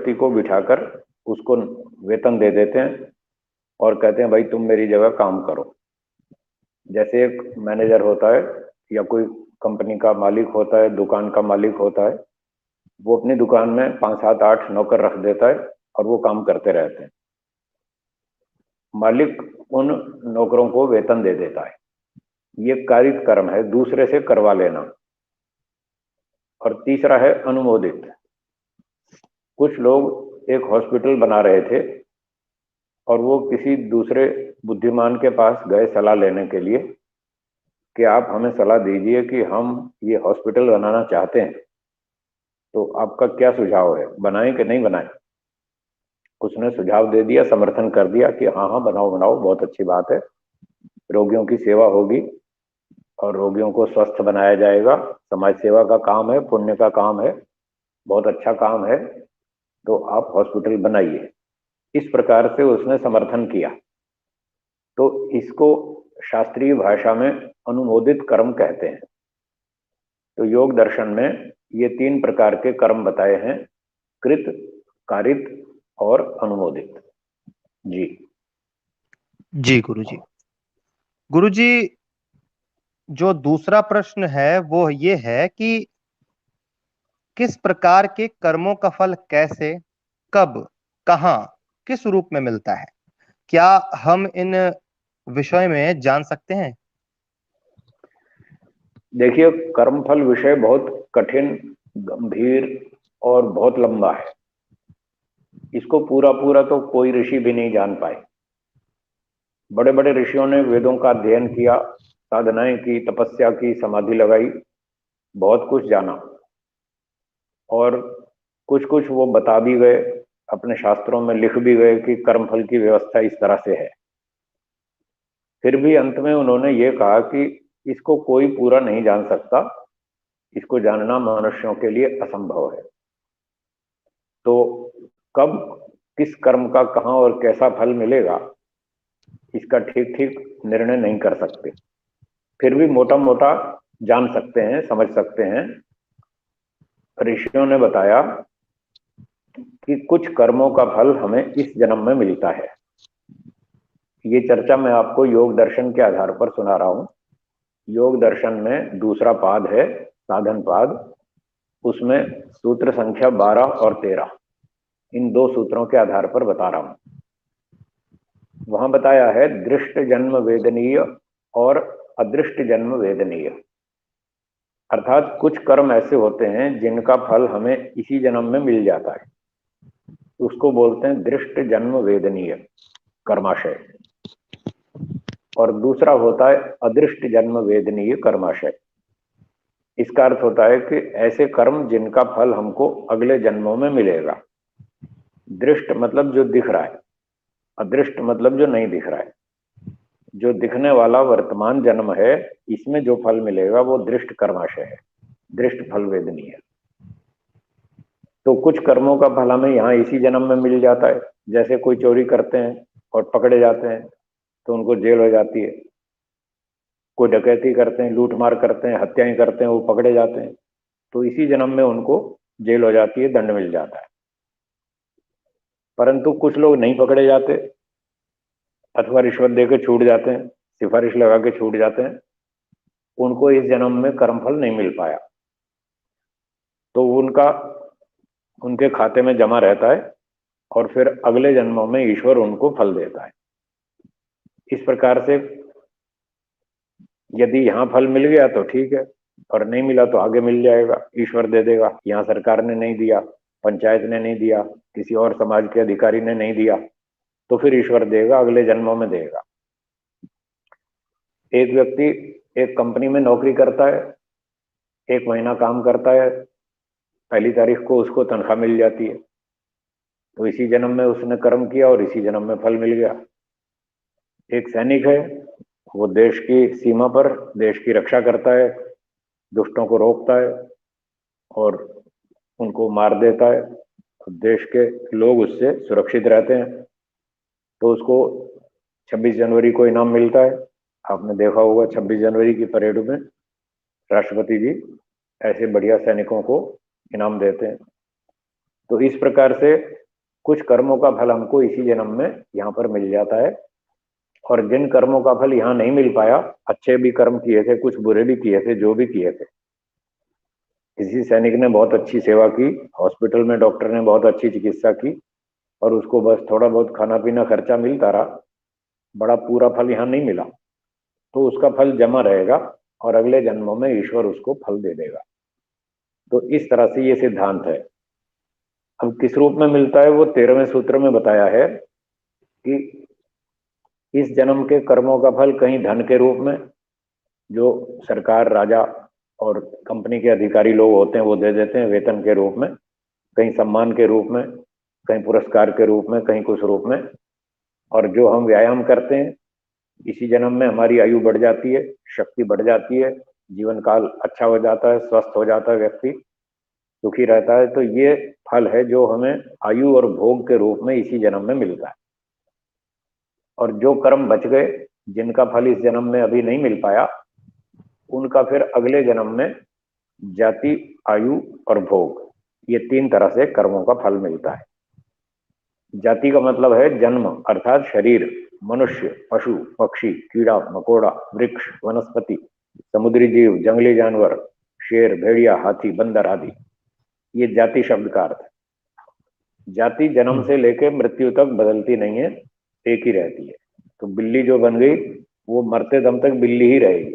व्यक्ति को बिठाकर उसको वेतन दे देते हैं और कहते हैं भाई तुम मेरी जगह काम करो। जैसे एक मैनेजर होता है या कोई कंपनी का मालिक होता है, दुकान का मालिक होता है, वो अपनी दुकान में 5, 7, 8 नौकर रख देता है और वो काम करते रहते हैं। मालिक उन नौकरों को वेतन दे देता है। ये कारित कर्म है, दूसरे से करवा लेना। और तीसरा है अनुमोदित। कुछ लोग एक हॉस्पिटल बना रहे थे और वो किसी दूसरे बुद्धिमान के पास गए सलाह लेने के लिए कि आप हमें सलाह दीजिए कि हम ये हॉस्पिटल बनाना चाहते हैं, तो आपका क्या सुझाव है, बनाएं कि नहीं बनाएं। उसने सुझाव दे दिया, समर्थन कर दिया कि हाँ हाँ बनाओ बनाओ, बहुत अच्छी बात है, रोगियों की सेवा होगी और रोगियों को स्वस्थ बनाया जाएगा, समाज सेवा का काम है, पुण्य का काम है, बहुत अच्छा काम है, तो आप हॉस्पिटल बनाइए। इस प्रकार से उसने समर्थन किया। तो इसको शास्त्रीय भाषा में अनुमोदित कर्म कहते हैं। तो योग दर्शन में ये 3 प्रकार के कर्म बताए हैं, कृत, कारित और अनुमोदित। जी जी गुरुजी। गुरुजी, जो दूसरा प्रश्न है वो ये है कि किस प्रकार के कर्मों का फल कैसे, कब, कहाँ, किस रूप में मिलता है? क्या हम इन विषय में जान सकते हैं? देखिए, कर्मफल विषय बहुत कठिन, गंभीर और बहुत लंबा है। इसको पूरा पूरा तो कोई ऋषि भी नहीं जान पाए। बड़े बड़े ऋषियों ने वेदों का अध्ययन किया, साधनाएं की, तपस्या की, समाधि लगाई, बहुत कुछ जाना और कुछ कुछ वो बता भी गए, अपने शास्त्रों में लिख भी गए कि कर्मफल की व्यवस्था इस तरह से है। फिर भी अंत में उन्होंने ये कहा कि इसको कोई पूरा नहीं जान सकता, इसको जानना मनुष्यों के लिए असंभव है। तो कब किस कर्म का कहाँ और कैसा फल मिलेगा, इसका ठीक ठीक निर्णय नहीं कर सकते। फिर भी मोटा मोटा जान सकते हैं, समझ सकते हैं। ऋषियों ने बताया कि कुछ कर्मों का फल हमें इस जन्म में मिलता है। ये चर्चा मैं आपको योग दर्शन के आधार पर सुना रहा हूं। योग दर्शन में दूसरा पाद है साधन पाद, उसमें सूत्र संख्या 12 और 13, इन 2 सूत्रों के आधार पर बता रहा हूं। वहां बताया है दृष्ट जन्म वेदनीय और अदृष्ट जन्म वेदनीय। अर्थात कुछ कर्म ऐसे होते हैं जिनका फल हमें इसी जन्म में मिल जाता है, उसको बोलते हैं दृष्ट जन्म वेदनीय कर्माशय। और दूसरा होता है अदृष्ट जन्म वेदनीय कर्माशय। इसका अर्थ होता है कि ऐसे कर्म जिनका फल हमको अगले जन्मों में मिलेगा। दृष्ट मतलब जो दिख रहा है, अदृष्ट मतलब जो नहीं दिख रहा है। जो दिखने वाला वर्तमान जन्म है, इसमें जो फल मिलेगा वो दृष्ट कर्माशय है, दृष्ट फल वेदनीय है। तो कुछ कर्मों का फल हमें यहाँ इसी जन्म में मिल जाता है। जैसे कोई चोरी करते हैं और पकड़े जाते हैं तो उनको जेल हो जाती है। कोई डकैती करते हैं, लूटमार करते हैं, हत्याएं करते हैं, वो पकड़े जाते हैं तो इसी जन्म में उनको जेल हो जाती है, दंड मिल जाता है। परंतु कुछ लोग नहीं पकड़े जाते अथवा रिश्वत देकर छूट जाते हैं, सिफारिश लगा के छूट जाते हैं, उनको इस जन्म में कर्मफल नहीं मिल पाया, तो उनका उनके खाते में जमा रहता है और फिर अगले जन्मों में ईश्वर उनको फल देता है। इस प्रकार से यदि यहाँ फल मिल गया तो ठीक है, और नहीं मिला तो आगे मिल जाएगा, ईश्वर दे देगा। यहाँ सरकार ने नहीं दिया, पंचायत ने नहीं दिया, किसी और समाज के अधिकारी ने नहीं दिया, तो फिर ईश्वर देगा, अगले जन्मों में देगा। एक व्यक्ति एक कंपनी में नौकरी करता है, 1 महीना काम करता है, पहली तारीख को उसको तनख्वाह मिल जाती है, तो इसी जन्म में उसने कर्म किया और इसी जन्म में फल मिल गया। एक सैनिक है, वो देश की सीमा पर देश की रक्षा करता है, दुष्टों को रोकता है और उनको मार देता है, तो देश के लोग उससे सुरक्षित रहते हैं। तो उसको 26 जनवरी को इनाम मिलता है। आपने देखा होगा 26 जनवरी की परेड में राष्ट्रपति जी ऐसे बढ़िया सैनिकों को इनाम देते हैं। तो इस प्रकार से कुछ कर्मों का फल हमको इसी जन्म में यहाँ पर मिल जाता है, और जिन कर्मों का फल यहाँ नहीं मिल पाया, अच्छे भी कर्म किए थे, कुछ बुरे भी किए थे, जो भी किए थे, किसी सैनिक ने बहुत अच्छी सेवा की, हॉस्पिटल में डॉक्टर ने बहुत अच्छी चिकित्सा की, और उसको बस थोड़ा बहुत खाना पीना खर्चा मिलता रहा, बड़ा पूरा फल यहाँ नहीं मिला, तो उसका फल जमा रहेगा और अगले जन्मों में ईश्वर उसको फल दे देगा। तो इस तरह से ये सिद्धांत है। अब किस रूप में मिलता है वो 13वें सूत्र में बताया है कि इस जन्म के कर्मों का फल कहीं धन के रूप में, जो सरकार, राजा और कंपनी के अधिकारी लोग होते हैं वो दे देते हैं वेतन के रूप में, कहीं सम्मान के रूप में, कहीं पुरस्कार के रूप में, कहीं कुछ रूप में। और जो हम व्यायाम करते हैं, इसी जन्म में हमारी आयु बढ़ जाती है, शक्ति बढ़ जाती है, जीवन काल अच्छा हो जाता है, स्वस्थ हो जाता है, व्यक्ति सुखी रहता है। तो ये फल है जो हमें आयु और भोग के रूप में इसी जन्म में मिलता है। और जो कर्म बच गए, जिनका फल इस जन्म में अभी नहीं मिल पाया, उनका फिर अगले जन्म में जाति, आयु और भोग, ये 3 तरह से कर्मों का फल मिलता है। जाति का मतलब है जन्म अर्थात शरीर, मनुष्य, पशु, पक्षी, कीड़ा मकोड़ा, वृक्ष, वनस्पति, समुद्री जीव, जंगली जानवर, शेर, भेड़िया, हाथी, बंदर आदि, ये जाति शब्द का अर्थ है। जाति जन्म से लेकर मृत्यु तक बदलती नहीं है, एक ही रहती है। तो बिल्ली जो बन गई वो मरते दम तक बिल्ली ही रहेगी,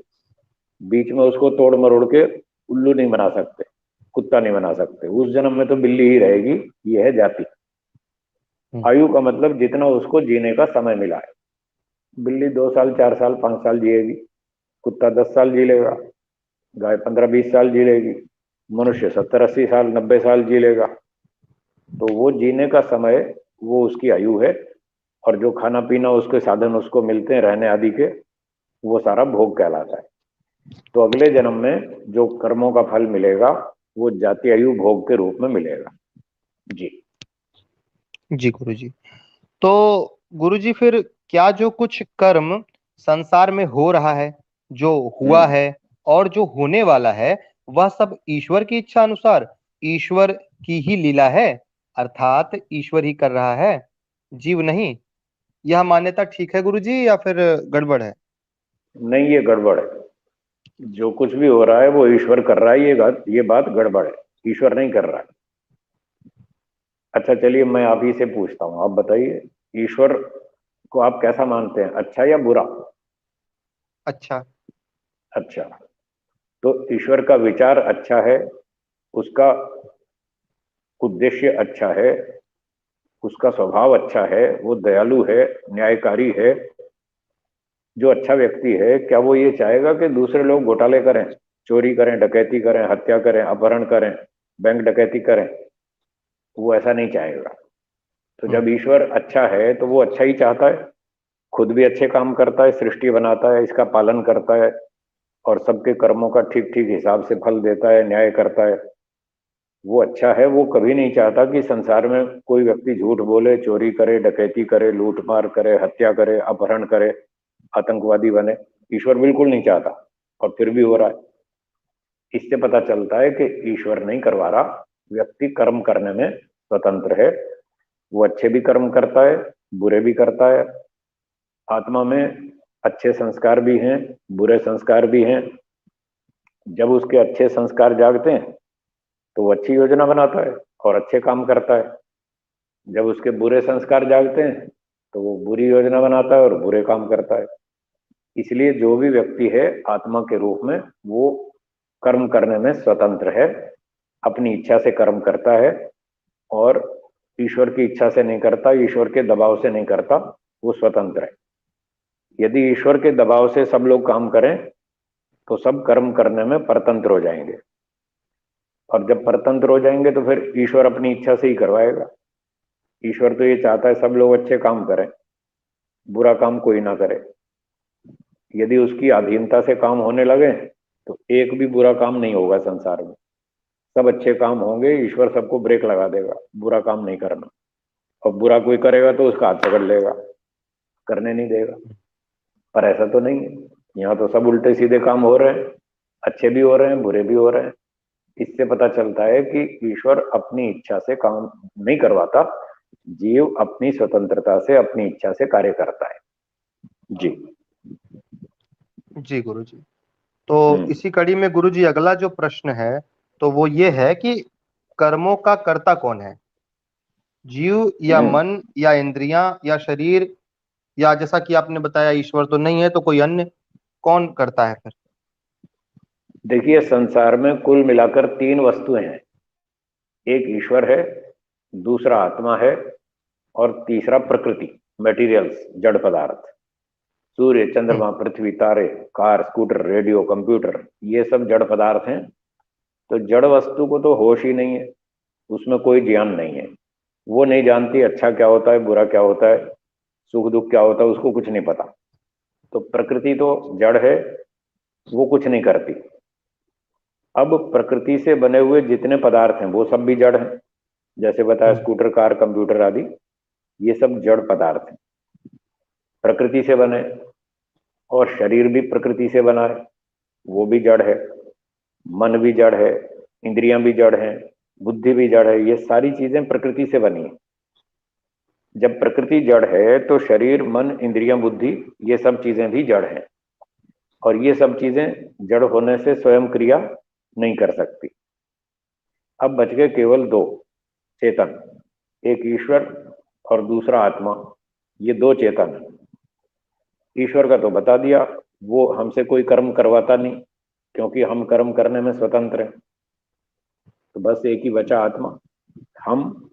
बीच में उसको तोड़ मरोड़ के उल्लू नहीं बना सकते, कुत्ता नहीं बना सकते, उस जन्म में तो बिल्ली ही रहेगी। ये है जाति। आयु का मतलब जितना उसको जीने का समय मिला है। बिल्ली 2 साल, 4 साल, 5 साल जिएगी, कुत्ता 10 साल जी लेगा, गाय 15-20 साल जी लेगी, मनुष्य 70-80 साल, 90 साल जी लेगा। तो वो जीने का समय, वो उसकी आयु है। और जो खाना पीना उसके साधन उसको मिलते हैं रहने आदि के, वो सारा भोग कहलाता है। तो अगले जन्म में जो कर्मों का फल मिलेगा वो जाति, आयु, भोग के रूप में मिलेगा। जी जी गुरुजी। तो गुरुजी फिर क्या जो कुछ कर्म संसार में हो रहा है, जो हुआ हम्म है और जो होने वाला है, वह सब ईश्वर की इच्छा अनुसार, ईश्वर की ही लीला है, अर्थात ईश्वर ही कर रहा है, जीव नहीं। यह मान्यता ठीक है गुरुजी या फिर गड़बड़ है? नहीं, ये गड़बड़ है। जो कुछ भी हो रहा है वो ईश्वर कर रहा है, ये बात गड़बड़ है। ईश्वर नहीं कर रहा है। अच्छा चलिए, मैं आप ही से पूछता हूँ, आप बताइए, ईश्वर को आप कैसा मानते हैं, अच्छा या बुरा? अच्छा। अच्छा। तो ईश्वर का विचार अच्छा है, उसका उद्देश्य अच्छा है, उसका स्वभाव अच्छा है, वो दयालु है, न्यायकारी है। जो अच्छा व्यक्ति है, क्या वो ये चाहेगा कि दूसरे लोग घोटाले करें, चोरी करें, डकैती करें, हत्या करें, अपहरण करें, बैंक डकैती करें? वो ऐसा नहीं चाहेगा। तो जब ईश्वर अच्छा है तो वो अच्छा ही चाहता है, खुद भी अच्छे काम करता है, सृष्टि बनाता है, इसका पालन करता है, और सबके कर्मों का ठीक ठीक हिसाब से फल देता है, न्याय करता है। वो अच्छा है, वो कभी नहीं चाहता कि संसार में कोई व्यक्ति झूठ बोले, चोरी करे, डकैती करे, लूट मार करे, हत्या करे, अपहरण करे, आतंकवादी बने। ईश्वर बिल्कुल नहीं चाहता, और फिर भी हो रहा है। इससे पता चलता है कि ईश्वर नहीं करवा रहा, व्यक्ति कर्म करने में स्वतंत्र है। वो अच्छे भी कर्म करता है, बुरे भी करता है। आत्मा में अच्छे संस्कार भी हैं, बुरे संस्कार भी हैं। जब उसके अच्छे संस्कार जागते हैं तो वो अच्छी योजना बनाता है और अच्छे काम करता है। जब उसके बुरे संस्कार जागते हैं तो वो बुरी योजना बनाता है और बुरे काम करता है। इसलिए जो भी व्यक्ति है आत्मा के रूप में, वो कर्म करने में स्वतंत्र है, अपनी इच्छा से कर्म करता है, और ईश्वर की इच्छा से नहीं करता, ईश्वर के दबाव से नहीं करता, वो स्वतंत्र है। यदि ईश्वर के दबाव से सब लोग काम करें तो सब कर्म करने में परतंत्र हो जाएंगे, और जब परतंत्र हो जाएंगे तो फिर ईश्वर अपनी इच्छा से ही करवाएगा। ईश्वर तो ये चाहता है सब लोग अच्छे काम करें, बुरा काम कोई ना करे। यदि उसकी अधीनता से काम होने लगे तो एक भी बुरा काम नहीं होगा संसार में, सब अच्छे काम होंगे। ईश्वर सबको ब्रेक लगा देगा, बुरा काम नहीं करना, और बुरा कोई करेगा तो उसका हाथ पकड़ लेगा, करने नहीं देगा। पर ऐसा तो नहीं है, यहाँ तो सब उल्टे सीधे काम हो रहे हैं, अच्छे भी हो रहे हैं, बुरे भी हो रहे हैं। इससे पता चलता है कि ईश्वर अपनी इच्छा से काम नहीं करवाता, जीव अपनी स्वतंत्रता से, अपनी इच्छा से कार्य करता है। जी। जी गुरु जी। तो हम्म। इसी कड़ी में गुरु जी अगला जो प्रश्न है तो वो ये है कि कर्मों का कर्ता कौन है? जीव या हम्म। मन या इंद्रियां या शरीर, या जैसा कि आपने बताया ईश्वर तो नहीं है तो कोई अन्य, कौन करता है फिर? देखिए, संसार में कुल मिलाकर तीन वस्तुएं हैं। एक ईश्वर है, दूसरा आत्मा है, और तीसरा प्रकृति, मटेरियल्स, जड़ पदार्थ। सूर्य, हम्म। चंद्रमा, पृथ्वी, तारे, कार, स्कूटर, रेडियो, कंप्यूटर, ये सब जड़ पदार्थ हैं। तो जड़ वस्तु को तो होश ही नहीं है, उसमें कोई ज्ञान नहीं है। वो नहीं जानती अच्छा क्या होता है, बुरा क्या होता है, सुख दुख क्या होता है, उसको कुछ नहीं पता। तो प्रकृति तो जड़ है, वो कुछ नहीं करती। अब प्रकृति से बने हुए जितने पदार्थ हैं वो सब भी जड़ हैं। जैसे बताया, हम्म। स्कूटर, कार, कंप्यूटर आदि, ये सब जड़ पदार्थ हैं, प्रकृति से बने। और शरीर भी प्रकृति से बना है, वो भी जड़ है। मन भी जड़ है, इंद्रियां भी जड़ हैं, बुद्धि भी जड़ है। ये सारी चीजें प्रकृति से बनी है। जब प्रकृति जड़ है तो शरीर, मन, इंद्रियां, बुद्धि, ये सब चीजें भी जड़ हैं। और ये सब चीजें जड़ होने से स्वयं क्रिया नहीं कर सकती। अब बच गए केवल दो चेतन, एक ईश्वर और दूसरा आत्मा। ये दो चेतन हैं। ईश्वर का तो बता दिया, वो हमसे कोई कर्म करवाता नहीं, क्योंकि हम कर्म करने में स्वतंत्र हैं। तो बस एक ही बचा, आत्मा। हम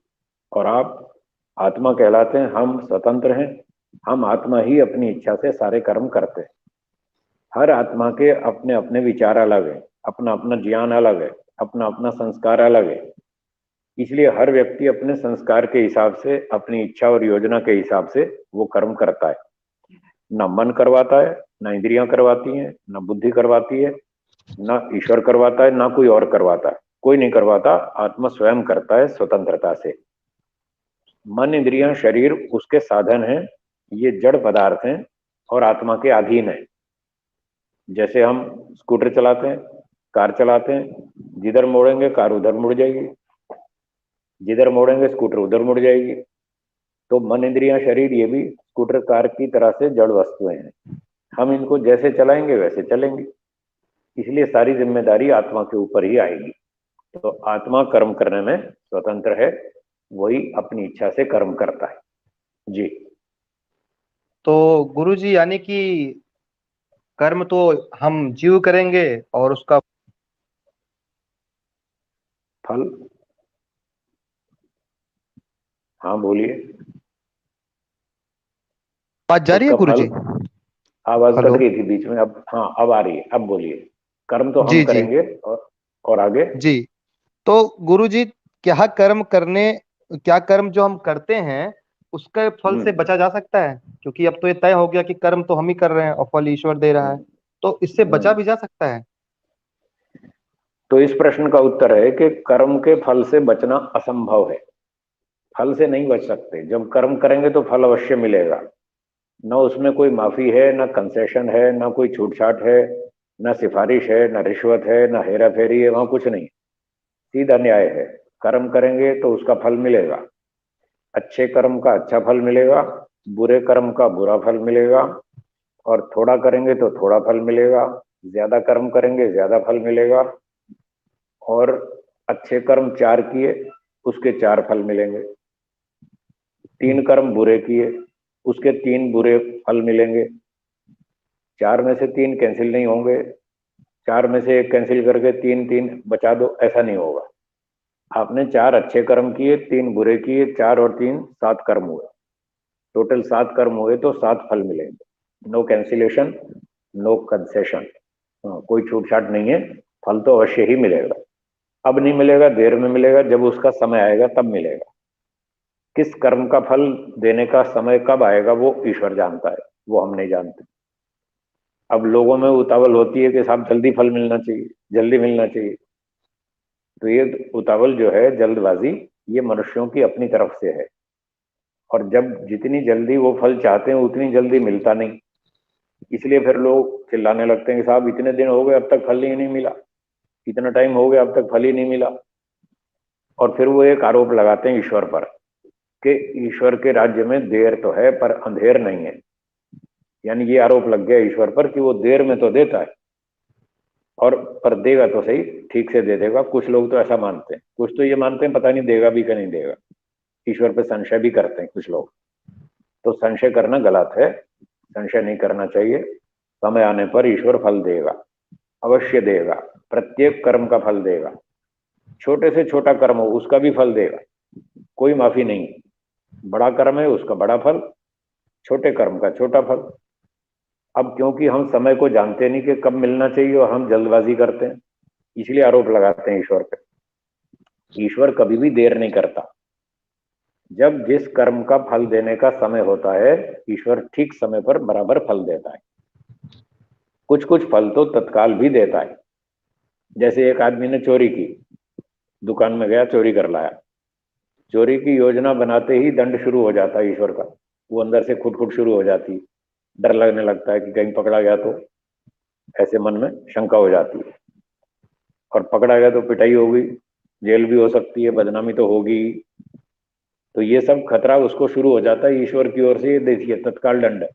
और आप आत्मा कहलाते हैं, हम स्वतंत्र हैं। हम आत्मा ही अपनी इच्छा से सारे कर्म करते हैं। हर आत्मा के अपने अपने विचार अलग है, अपना अपना ज्ञान अलग है, अपना अपना संस्कार अलग है। इसलिए हर व्यक्ति अपने संस्कार के हिसाब से, अपनी इच्छा और योजना के हिसाब से वो कर्म करता है। ना मन करवाता है, ना इंद्रियां करवाती हैं, ना बुद्धि करवाती है, ना ईश्वर करवाता है, ना कोई और करवाता है। कोई नहीं करवाता, आत्मा स्वयं करता है स्वतंत्रता से। मन, इंद्रियां, शरीर उसके साधन हैं, ये जड़ पदार्थ हैं और आत्मा के अधीन है। जैसे हम स्कूटर चलाते हैं, कार चलाते हैं, जिधर मोड़ेंगे कार उधर मुड़ जाएगी, जिधर मोड़ेंगे स्कूटर उधर मुड़ जाएगी। तो मन, इंद्रियां, शरीर, ये भी स्कूटर कार की तरह से जड़ वस्तुएं हैं। हम इनको जैसे चलाएंगे वैसे चलेंगे। इसलिए सारी जिम्मेदारी आत्मा के ऊपर ही आएगी। तो आत्मा कर्म करने में स्वतंत्र है, वही अपनी इच्छा से कर्म करता है। जी। तो गुरु जी यानी कि कर्म तो हम जीव करेंगे और उसका फल। हाँ बोलिए। बात जारी है उसका गुरु फल। जी? आवाज कट हेलो। गई थी बीच में, अब हाँ अब आ रही है, अब बोलिए। कर्म तो हम जी जी। करेंगे, और आगे। जी। तो गुरु जी, क्या कर्म जो हम करते हैं उसके फल से हम्म। बचा जा सकता है? क्योंकि अब तो ये तय हो गया कि कर्म तो हम ही कर रहे हैं और फल ईश्वर दे रहा है, हम्म। तो इससे बचा हम्म। भी जा सकता है? तो इस प्रश्न का उत्तर है कि कर्म के फल से बचना असंभव है। फल से नहीं बच सकते। जब कर्म करेंगे तो फल अवश्य मिलेगा। न उसमें कोई माफी है, न कंसेशन है, न कोई छूट छाट है, न सिफारिश है, न रिश्वत है, न हेरा फेरी है, वहां कुछ नहीं। सीधा न्याय है। कर्म करेंगे तो उसका फल मिलेगा। अच्छे कर्म का अच्छा फल मिलेगा, बुरे कर्म का बुरा फल मिलेगा। और थोड़ा करेंगे तो थोड़ा फल मिलेगा, ज्यादा कर्म करेंगे ज्यादा फल मिलेगा। और अच्छे कर्म चार किए, उसके चार फल मिलेंगे। तीन हम्म। कर्म बुरे किए, उसके तीन बुरे फल मिलेंगे। चार में से तीन कैंसिल नहीं होंगे, चार में से एक कैंसिल करके तीन तीन बचा दो, ऐसा नहीं होगा। आपने चार अच्छे कर्म किए, तीन बुरे किए, चार और तीन सात कर्म हुए। टोटल सात कर्म हुए तो सात फल मिलेंगे। No cancellation, no concession. कोई छूट छाट नहीं है। फल तो अवश्य ही मिलेगा। अब नहीं मिलेगा, देर में मिलेगा, जब उसका समय आएगा तब मिलेगा। किस कर्म का फल देने का समय कब आएगा वो ईश्वर जानता है, वो हम नहीं जानते। अब लोगों में उतावल होती है कि साहब जल्दी फल मिलना चाहिए, जल्दी मिलना चाहिए। तो ये उतावल जो है, जल्दबाजी, ये मनुष्यों की अपनी तरफ से है। और जब जितनी जल्दी वो फल चाहते हैं उतनी जल्दी मिलता नहीं। इसलिए फिर लोग चिल्लाने लगते हैं कि साहब इतने दिन हो गए अब तक फल ही नहीं मिला। इतना टाइम हो गया अब तक फल ही नहीं मिला। और फिर वो एक आरोप लगाते हैं ईश्वर पर कि ईश्वर के राज्य में देर तो है पर अंधेर नहीं है। यानी ये आरोप लग गया ईश्वर पर कि वो देर में तो देता है और पर देगा तो सही, ठीक से दे देगा। कुछ लोग तो ऐसा मानते हैं, कुछ तो ये मानते हैं पता नहीं देगा भी कि नहीं देगा। ईश्वर पे संशय भी करते हैं कुछ लोग। तो संशय करना गलत है, संशय नहीं करना चाहिए। समय आने पर ईश्वर फल देगा, अवश्य देगा। प्रत्येक कर्म का फल देगा। छोटे से छोटा कर्म हो उसका भी फल देगा, कोई माफी नहीं। बड़ा कर्म है उसका बड़ा फल, छोटे कर्म का छोटा फल। अब क्योंकि हम समय को जानते नहीं कि कब मिलना चाहिए और हम जल्दबाजी करते हैं, इसलिए आरोप लगाते हैं ईश्वर पे। ईश्वर कभी भी देर नहीं करता। जब जिस कर्म का फल देने का समय होता है, ईश्वर ठीक समय पर बराबर फल देता है। कुछ कुछ फल तो तत्काल भी देता है। जैसे एक आदमी ने चोरी की, दुकान में गया चोरी कर लाया। चोरी की योजना बनाते ही दंड शुरू हो जाता है ईश्वर का। वो अंदर से खुद शुरू हो जाती, डर लगने लगता है कि कहीं पकड़ा गया तो, ऐसे मन में शंका हो जाती है। और पकड़ा गया तो पिटाई होगी, जेल भी हो सकती है, बदनामी तो होगी। तो ये सब खतरा उसको शुरू हो जाता है ईश्वर की ओर से। ये देखिए तत्काल दंड है,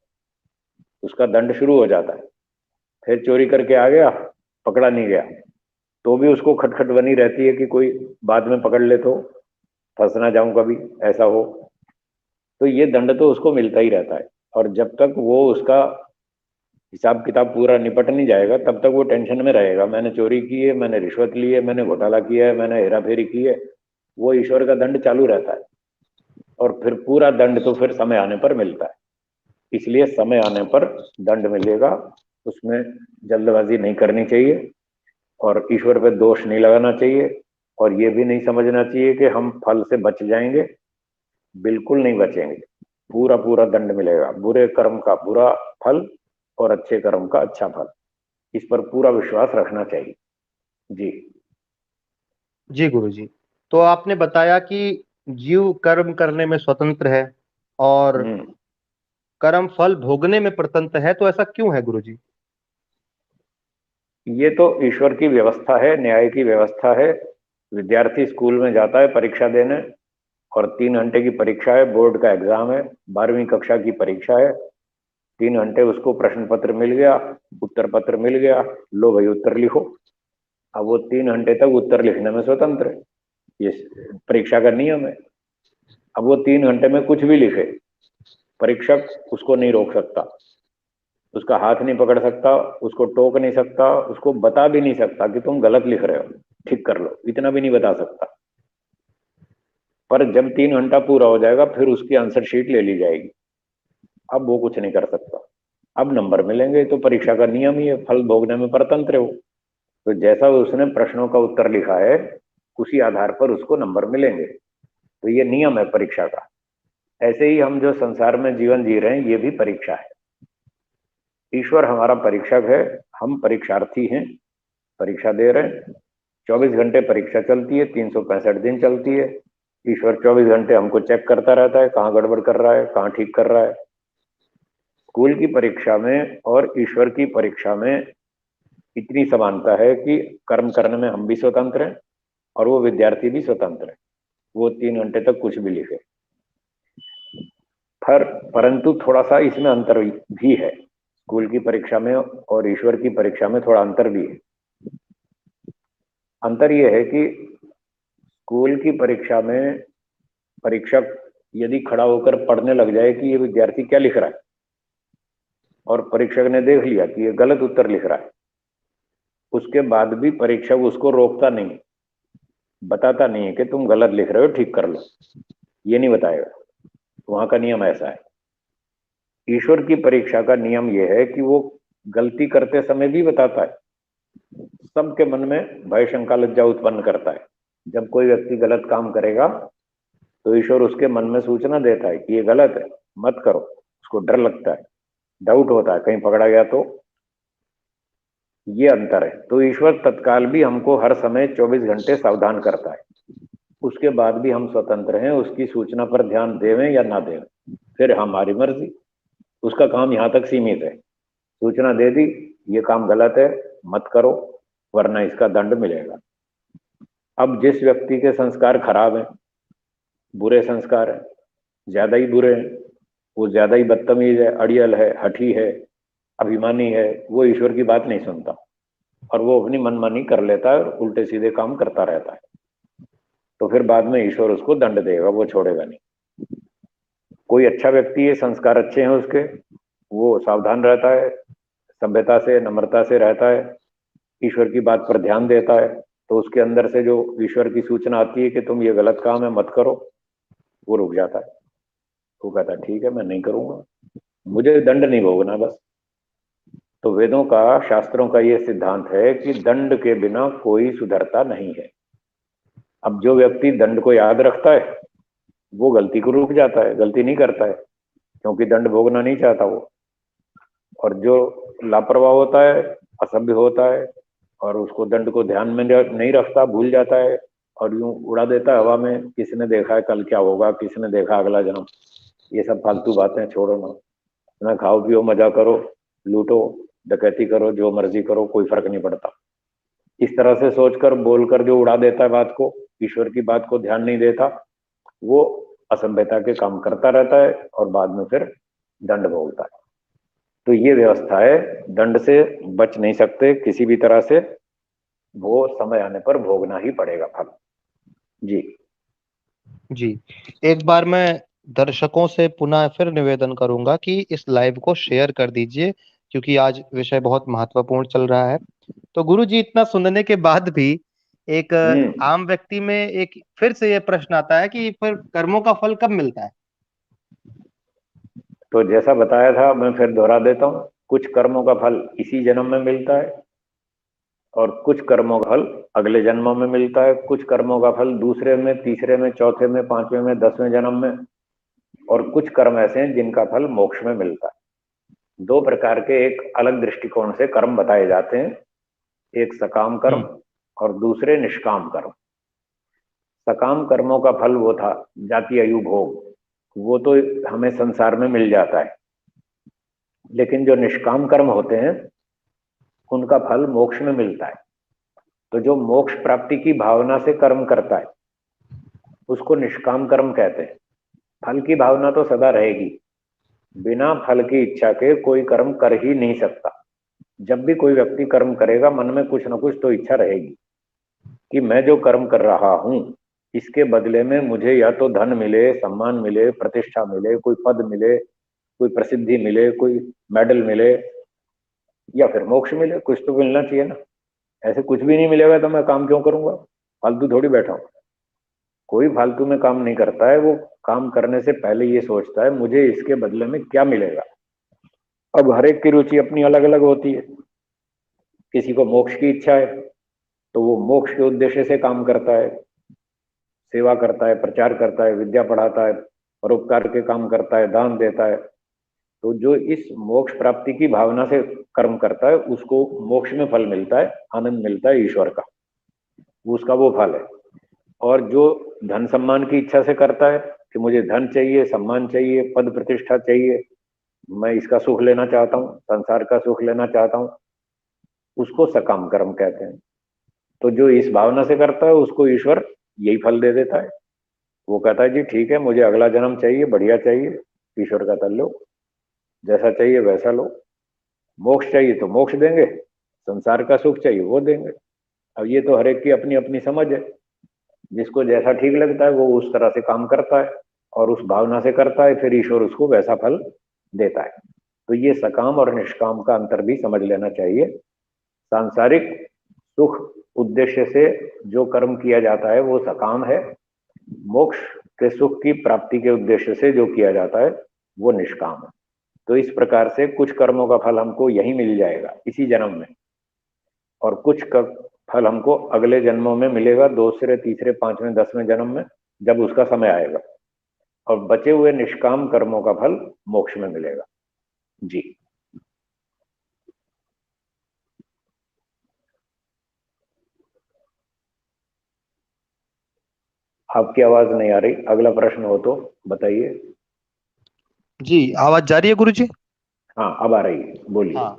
उसका दंड शुरू हो जाता है। फिर चोरी करके आ गया, पकड़ा नहीं गया, तो भी उसको खटखट बनी रहती है कि कोई बाद में पकड़ ले तो फंस ना जाऊं कभी, ऐसा हो। तो ये दंड तो उसको मिलता ही रहता है। और जब तक वो उसका हिसाब किताब पूरा निपट नहीं जाएगा तब तक वो टेंशन में रहेगा। मैंने चोरी की है, मैंने रिश्वत ली है, मैंने घोटाला किया है, मैंने हेरा फेरी की है। वो ईश्वर का दंड चालू रहता है और फिर पूरा दंड तो फिर समय आने पर मिलता है। इसलिए समय आने पर दंड मिलेगा, उसमें जल्दबाजी नहीं करनी चाहिए और ईश्वर पे दोष नहीं लगाना चाहिए। और ये भी नहीं समझना चाहिए कि हम फल से बच जाएंगे, बिल्कुल नहीं बचेंगे। पूरा पूरा दंड मिलेगा, बुरे कर्म का बुरा फल और अच्छे कर्म का अच्छा फल। इस पर पूरा विश्वास रखना चाहिए। जी। जी गुरुजी, तो आपने बताया कि जीव कर्म करने में स्वतंत्र है और हम्म। कर्म फल भोगने में प्रतंत्र है, तो ऐसा क्यों है गुरुजी? ये तो ईश्वर की व्यवस्था है, न्याय की व्यवस्था है। विद्यार्थी स्कूल में जाता है परीक्षा देने और 3 घंटे की परीक्षा है, बोर्ड का एग्जाम है, 12वीं कक्षा की परीक्षा है। 3 घंटे उसको प्रश्न पत्र मिल गया, उत्तर पत्र मिल गया, लो भाई उत्तर लिखो। अब वो 3 घंटे तक उत्तर लिखने में स्वतंत्र है, ये परीक्षा का नियम है। अब वो 3 घंटे में कुछ भी लिखे, परीक्षक उसको नहीं रोक सकता, उसका हाथ नहीं पकड़ सकता, उसको टोक नहीं सकता, उसको बता भी नहीं सकता कि तुम गलत लिख रहे हो, ठीक कर लो, इतना भी नहीं बता सकता। पर जब 3 घंटा पूरा हो जाएगा फिर उसकी आंसर शीट ले ली जाएगी। अब वो कुछ नहीं कर सकता, अब नंबर मिलेंगे। तो परीक्षा का नियम ही है, फल भोगने में परतंत्र है वो। तो जैसा उसने प्रश्नों का उत्तर लिखा है उसी आधार पर उसको नंबर मिलेंगे। तो ये नियम है परीक्षा का। ऐसे ही हम जो संसार में जीवन जी रहे हैं ये भी परीक्षा है। ईश्वर हमारा परीक्षक है, हम परीक्षार्थी हैं, परीक्षा दे रहे हैं। 24 घंटे परीक्षा चलती है, 365 दिन चलती है। ईश्वर 24 घंटे हमको चेक करता रहता है, कहाँ गड़बड़ कर रहा है, कहाँ ठीक कर रहा है। स्कूल की परीक्षा में और ईश्वर की परीक्षा में इतनी समानता है कि कर्म करने में हम भी स्वतंत्र हैं और वो विद्यार्थी भी स्वतंत्र है। वो 3 घंटे तक कुछ भी लिखे। पर परंतु थोड़ा सा इसमें अंतर भी है, स्कूल की परीक्षा में और ईश्वर की परीक्षा में थोड़ा अंतर भी है। अंतर यह है कि स्कूल की परीक्षा में परीक्षक यदि खड़ा होकर पढ़ने लग जाए कि ये विद्यार्थी क्या लिख रहा है और परीक्षक ने देख लिया कि ये गलत उत्तर लिख रहा है, उसके बाद भी परीक्षक उसको रोकता नहीं, बताता नहीं है कि तुम गलत लिख रहे हो, ठीक कर लो, ये नहीं बताएगा। वहां का नियम ऐसा है। ईश्वर की परीक्षा का नियम यह है कि वो गलती करते समय भी बताता है। सबके मन में भय शंका लज्जा उत्पन्न करता है। जब कोई व्यक्ति गलत काम करेगा तो ईश्वर उसके मन में सूचना देता है कि ये गलत है, मत करो। उसको डर लगता है, डाउट होता है कहीं पकड़ा गया तो। ये अंतर है। तो ईश्वर तत्काल भी हमको हर समय 24 घंटे सावधान करता है। उसके बाद भी हम स्वतंत्र हैं, उसकी सूचना पर ध्यान देवें या ना देवें फिर हमारी मर्जी। उसका काम यहाँ तक सीमित है, सूचना दे दी ये काम गलत है, मत करो, वरना इसका दंड मिलेगा। अब जिस व्यक्ति के संस्कार खराब हैं, बुरे संस्कार हैं, ज्यादा ही बुरे हैं, वो ज्यादा ही बदतमीज है, अड़ियल है, हठी है, अभिमानी है, वो ईश्वर की बात नहीं सुनता और वो अपनी मनमानी कर लेता है और उल्टे सीधे काम करता रहता है, तो फिर बाद में ईश्वर उसको दंड देगा, वो छोड़ेगा नहीं। कोई अच्छा व्यक्ति है, संस्कार अच्छे हैं उसके, वो सावधान रहता है, सभ्यता से, नम्रता से रहता है, ईश्वर की बात पर ध्यान देता है, तो उसके अंदर से जो ईश्वर की सूचना आती है कि तुम ये गलत काम है, मत करो, वो रुक जाता है। वो कहता है ठीक है, मैं नहीं करूंगा, मुझे दंड नहीं भोगना बस। तो वेदों का, शास्त्रों का ये सिद्धांत है कि दंड के बिना कोई सुधरता नहीं है। अब जो व्यक्ति दंड को याद रखता है वो गलती को रुक जाता है, गलती नहीं करता है, क्योंकि दंड भोगना नहीं चाहता वो। और जो लापरवाह होता है, असभ्य होता है और उसको दंड को ध्यान में नहीं रखता, भूल जाता है और यूं उड़ा देता है हवा में, किसने देखा है कल क्या होगा, किसने देखा अगला जन्म, ये सब फालतू बातें छोड़ो ना। ना खाओ पियो, मजा करो, लूटो, डकैती करो, जो मर्जी करो, कोई फर्क नहीं पड़ता। इस तरह से सोचकर बोलकर जो उड़ा देता है बात को, ईश्वर की बात को ध्यान नहीं देता, वो असभ्यता के काम करता रहता है और बाद में फिर दंड भोगता है। तो ये व्यवस्था है, दंड से बच नहीं सकते किसी भी तरह से, वो समय आने पर भोगना ही पड़ेगा फल। जी जी। एक बार मैं दर्शकों से पुनः फिर निवेदन करूंगा कि इस लाइव को शेयर कर दीजिए, क्योंकि आज विषय बहुत महत्वपूर्ण चल रहा है। तो गुरु जी, इतना सुनने के बाद भी एक हम्म। आम व्यक्ति में एक फिर से ये प्रश्न आता है कि फिर कर्मों का फल कब मिलता है? तो जैसा बताया था, मैं फिर दोहरा देता हूँ, कुछ कर्मों का फल इसी जन्म में मिलता है और कुछ कर्मों का फल अगले जन्मों में मिलता है, कुछ कर्मों का फल दूसरे में, तीसरे में, चौथे में, पांचवें में, 10वें जन्म में, और कुछ कर्म ऐसे हैं जिनका फल मोक्ष में मिलता है। दो प्रकार के एक अलग दृष्टिकोण से कर्म बताए जाते हैं, एक सकाम कर्म और दूसरे निष्काम कर्म। सकाम कर्मों का फल वो था जाति आयु भोग, वो तो हमें संसार में मिल जाता है, लेकिन जो निष्काम कर्म होते हैं उनका फल मोक्ष में मिलता है। तो जो मोक्ष प्राप्ति की भावना से कर्म करता है उसको निष्काम कर्म कहते हैं। फल की भावना तो सदा रहेगी, बिना फल की इच्छा के कोई कर्म कर ही नहीं सकता। जब भी कोई व्यक्ति कर्म करेगा, मन में कुछ ना कुछ तो इच्छा रहेगी कि मैं जो कर्म कर रहा हूं इसके बदले में मुझे या तो धन मिले, सम्मान मिले, प्रतिष्ठा मिले, कोई पद मिले, कोई प्रसिद्धि मिले, कोई मेडल मिले, या फिर मोक्ष मिले, कुछ तो मिलना चाहिए ना। ऐसे कुछ भी नहीं मिलेगा तो मैं काम क्यों करूंगा, फालतू थोड़ी बैठा हूं। कोई फालतू में काम नहीं करता है, वो काम करने से पहले ये सोचता है मुझे इसके बदले में क्या मिलेगा। अब हर एक की रुचि अपनी अलग अलग होती है। किसी को मोक्ष की इच्छा है तो वो मोक्ष के उद्देश्य से काम करता है, सेवा करता है, प्रचार करता है, विद्या पढ़ाता है, परोपकार के काम करता है, दान देता है। तो जो इस मोक्ष प्राप्ति की भावना से कर्म करता है उसको मोक्ष में फल मिलता है, आनंद मिलता है ईश्वर का, उसका वो फल है। और जो धन सम्मान की इच्छा से करता है कि मुझे धन चाहिए, सम्मान चाहिए, पद प्रतिष्ठा चाहिए, मैं इसका सुख लेना चाहता हूँ, संसार का सुख लेना चाहता हूँ, उसको सकाम कर्म कहते हैं। तो जो इस भावना से करता है उसको ईश्वर यही फल दे देता है। वो कहता है जी ठीक है, मुझे अगला जन्म चाहिए, बढ़िया चाहिए, ईश्वर का तल लो, जैसा चाहिए वैसा लो। मोक्ष चाहिए तो मोक्ष देंगे, संसार का सुख चाहिए वो देंगे। अब ये तो हर एक की अपनी अपनी समझ है, जिसको जैसा ठीक लगता है वो उस तरह से काम करता है और उस भावना से करता है, फिर ईश्वर उसको वैसा फल देता है। तो ये सकाम और निष्काम का अंतर भी समझ लेना चाहिए। सांसारिक सुख उद्देश्य से जो कर्म किया जाता है वो सकाम है, मोक्ष के सुख की प्राप्ति के उद्देश्य से जो किया जाता है वो निष्काम है। तो इस प्रकार से कुछ कर्मों का फल हमको यही मिल जाएगा इसी जन्म में, और कुछ का फल हमको अगले जन्मों में मिलेगा, दूसरे, तीसरे, पांचवें, 10वें जन्म में, जब उसका समय आएगा। और बचे हुए निष्काम कर्मों का फल मोक्ष में मिलेगा। जी। आपकी आवाज नहीं आ रही, अगला प्रश्न हो तो बताइए। जी, आवाज जा रही है गुरु जी? हाँ अब आ रही है, बोलिए। हाँ।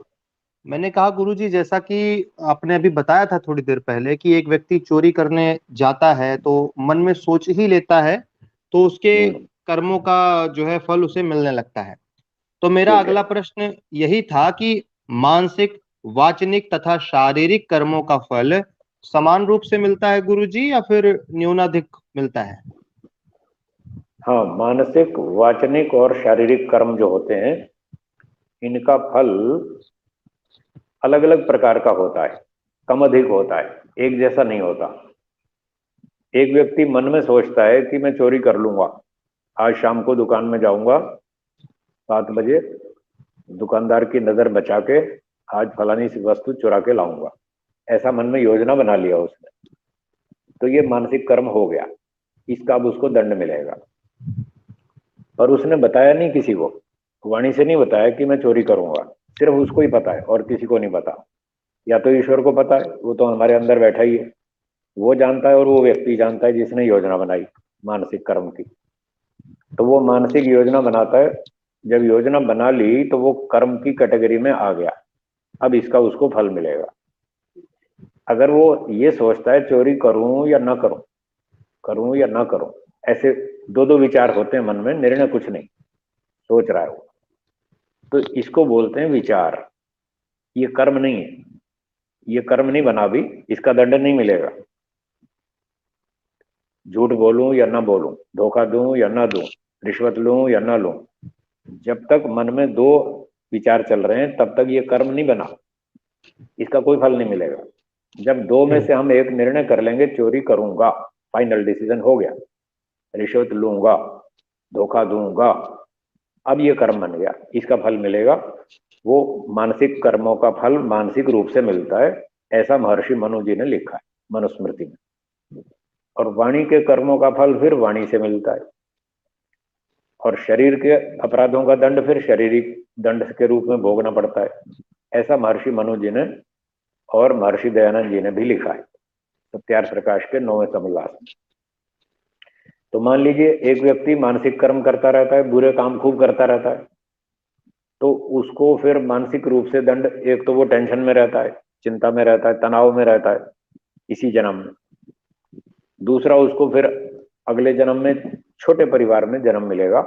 मैंने कहा गुरुजी, जैसा कि आपने अभी बताया था थोड़ी देर पहले कि एक व्यक्ति चोरी करने जाता है तो मन में सोच ही लेता है, तो उसके कर्मों का जो है फल उसे मिलने लगता है। तो मेरा ठीक है। अगला प्रश्न यही था कि मानसिक, वाचनिक तथा शारीरिक कर्मों का फल समान रूप से मिलता है गुरुजी, या फिर न्यूनाधिक मिलता है? हाँ, मानसिक, वाचनिक और शारीरिक कर्म जो होते हैं, इनका फल अलग अलग प्रकार का होता है, कम अधिक होता है, एक जैसा नहीं होता। एक व्यक्ति मन में सोचता है कि मैं चोरी कर लूंगा, आज शाम को दुकान में जाऊंगा 7 बजे, दुकानदार की नजर बचा के आज फलानी सी वस्तु चुरा के लाऊंगा, ऐसा मन में योजना बना लिया उसने। तो ये मानसिक कर्म हो गया, इसका अब उसको दंड मिलेगा। पर उसने बताया नहीं किसी को, वाणी से नहीं बताया कि मैं चोरी करूंगा, सिर्फ उसको ही पता है और किसी को नहीं पता। या तो ईश्वर को पता है, वो तो हमारे अंदर बैठा ही है, वो जानता है, और वो व्यक्ति जानता है जिसने योजना बनाई मानसिक कर्म की। तो वो मानसिक योजना बनाता है, जब योजना बना ली तो वो कर्म की कैटेगरी में आ गया, अब इसका उसको फल मिलेगा। अगर वो ये सोचता है चोरी करूं या ना करूं, करूं या ना करूं, ऐसे दो दो विचार होते हैं मन में, निर्णय कुछ नहीं, सोच रहा है वो, तो इसको बोलते हैं विचार। ये कर्म नहीं है, ये कर्म नहीं बना भी, इसका दंड नहीं मिलेगा। झूठ बोलूं या ना बोलूं, धोखा दूं या ना दूं, रिश्वत लूं या ना लूं, जब तक मन में दो विचार चल रहे हैं तब तक ये कर्म नहीं बना, इसका कोई फल नहीं मिलेगा। जब दो में से हम एक निर्णय कर लेंगे, चोरी करूंगा, फाइनल डिसीजन हो गया, रिश्वत लूंगा, धोखा दूंगा, अब ये कर्म बन गया, इसका फल मिलेगा। वो मानसिक कर्मों का फल मानसिक रूप से मिलता है, ऐसा महर्षि मनु जी ने लिखा है मनुस्मृति में। और वाणी के कर्मों का फल फिर वाणी से मिलता है, और शरीर के अपराधों का दंड फिर शारीरिक दंड के रूप में भोगना पड़ता है, ऐसा महर्षि मनु जी ने और महर्षि दयानंद जी ने भी लिखा है सत्यार्थ प्रकाश के 9वें समोल्लास में। तो मान लीजिए एक व्यक्ति मानसिक कर्म करता रहता है, बुरे काम खूब करता रहता है, तो उसको फिर मानसिक रूप से दंड, एक तो वो टेंशन में रहता है, चिंता में रहता है, तनाव में रहता है इसी जन्म में। दूसरा, उसको फिर अगले जन्म में छोटे परिवार में जन्म मिलेगा,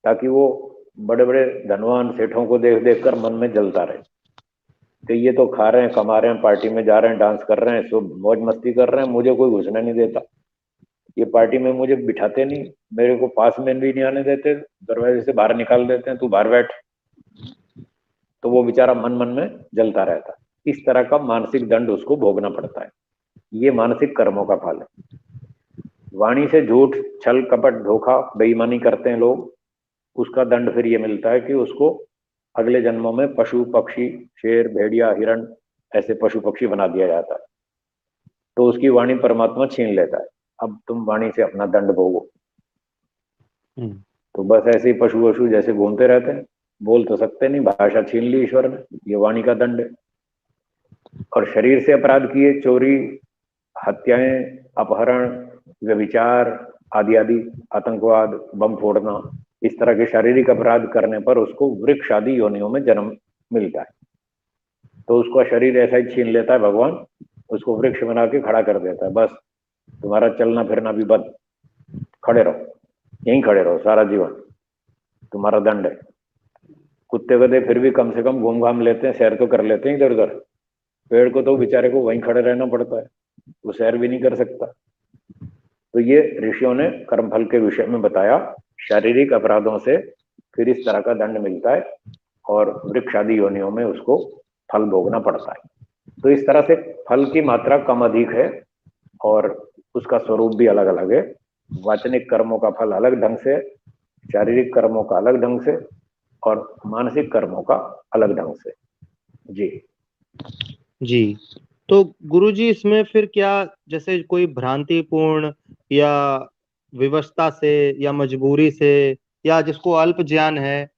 ताकि वो बड़े बड़े धनवान सेठों को देख देख कर मन में जलता रहे कि ये तो खा रहे हैं, कमा रहे हैं, पार्टी में जा रहे हैं, डांस कर रहे हैं, सब मौज मस्ती कर रहे हैं, मुझे कोई घुसने नहीं देता, ये पार्टी में मुझे बिठाते नहीं, मेरे को पास में भी नहीं आने देते, दरवाजे से बाहर निकाल देते हैं, तू बाहर बैठ। तो वो बेचारा मन मन में जलता रहता है, इस तरह का मानसिक दंड उसको भोगना पड़ता है। ये मानसिक कर्मों का फल है। वाणी से झूठ, छल, कपट, धोखा, बेईमानी करते हैं लोग, उसका दंड फिर ये मिलता है कि उसको अगले जन्मों में पशु पक्षी, शेर, भेड़िया, हिरण, ऐसे पशु पक्षी बना दिया जाता है। तो उसकी वाणी परमात्मा छीन लेता है, अब तुम वाणी से अपना दंड भोगो। तो बस ऐसे ही पशु वशु जैसे घूमते रहते हैं, बोल तो सकते नहीं, भाषा छीन ली ईश्वर ने, ये वाणी का दंड है। और शरीर से अपराध किए, चोरी, हत्याएं, अपहरण, व्यभिचार आदि आदि, आतंकवाद, बम फोड़ना, इस तरह के शारीरिक अपराध करने पर उसको वृक्ष आदि योनियों में जन्म मिलता है। तो उसका शरीर ऐसा ही छीन लेता है भगवान, उसको वृक्ष बना के खड़ा कर देता है, बस तुम्हारा चलना फिरना भी बंद, खड़े रहो, यहीं खड़े रहो सारा जीवन, तुम्हारा दंड है। कुत्ते गधे फिर भी कम से कम घूम घाम लेते हैं, सैर तो कर लेते हैं इधर उधर, पेड़ को तो बेचारे को वहीं खड़े रहना पड़ता है, वो सैर भी नहीं कर सकता। तो ये ऋषियों ने कर्मफल के विषय में बताया, शारीरिक अपराधों से फिर इस तरह का दंड मिलता है, और वृक्ष आदि योनियों में उसको फल भोगना पड़ता है। तो इस तरह से फल की मात्रा कम अधिक है, और उसका स्वरूप भी अलग अलग है। वाचनिक कर्मों का फल अलग ढंग से, शारीरिक कर्मों का अलग ढंग से, और मानसिक कर्मों का अलग ढंग से। जी जी। तो गुरुजी, इसमें फिर क्या, जैसे कोई भ्रांतिपूर्ण या विवशता से या मजबूरी से, या जिसको अल्प ज्ञान है,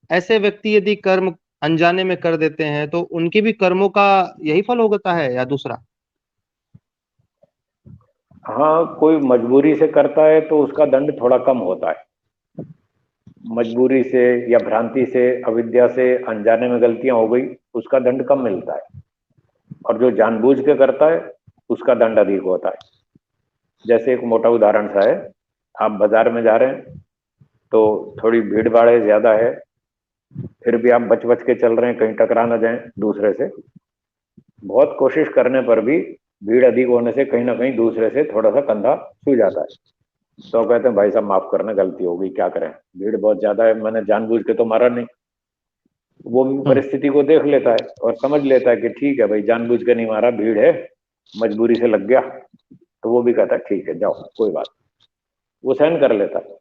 ऐसे व्यक्ति यदि कर्म अनजाने में कर देते हैं तो उनके भी कर्मों का यही फल होता है या दूसरा? हाँ, कोई मजबूरी से करता है तो उसका दंड थोड़ा कम होता है, मजबूरी से या भ्रांति से, अविद्या से, अनजाने में गलतियां हो गई, उसका दंड कम मिलता है। और जो जानबूझ के करता है उसका दंड अधिक होता है। जैसे एक मोटा उदाहरण सा है, आप बाजार में जा रहे हैं तो थोड़ी भीड़ भाड़ है, ज्यादा है, फिर भी आप बच बच के चल रहे हैं, कहीं टकरा ना जाएं दूसरे से। बहुत कोशिश करने पर भी भीड़ अधिक होने से कहीं ना कहीं दूसरे से थोड़ा सा कंधा छू जाता है। तो कहते हैं भाई साहब माफ करना, गलती हो गई, क्या करें, भीड़ बहुत ज्यादा है, मैंने जानबूझ के तो मारा नहीं। वो भी परिस्थिति को देख लेता है और समझ लेता है कि ठीक है भाई, जानबूझ के नहीं मारा, भीड़ है, मजबूरी से लग गया। तो वो भी कहता है ठीक है, जाओ कोई बात, वो सहन कर लेता है,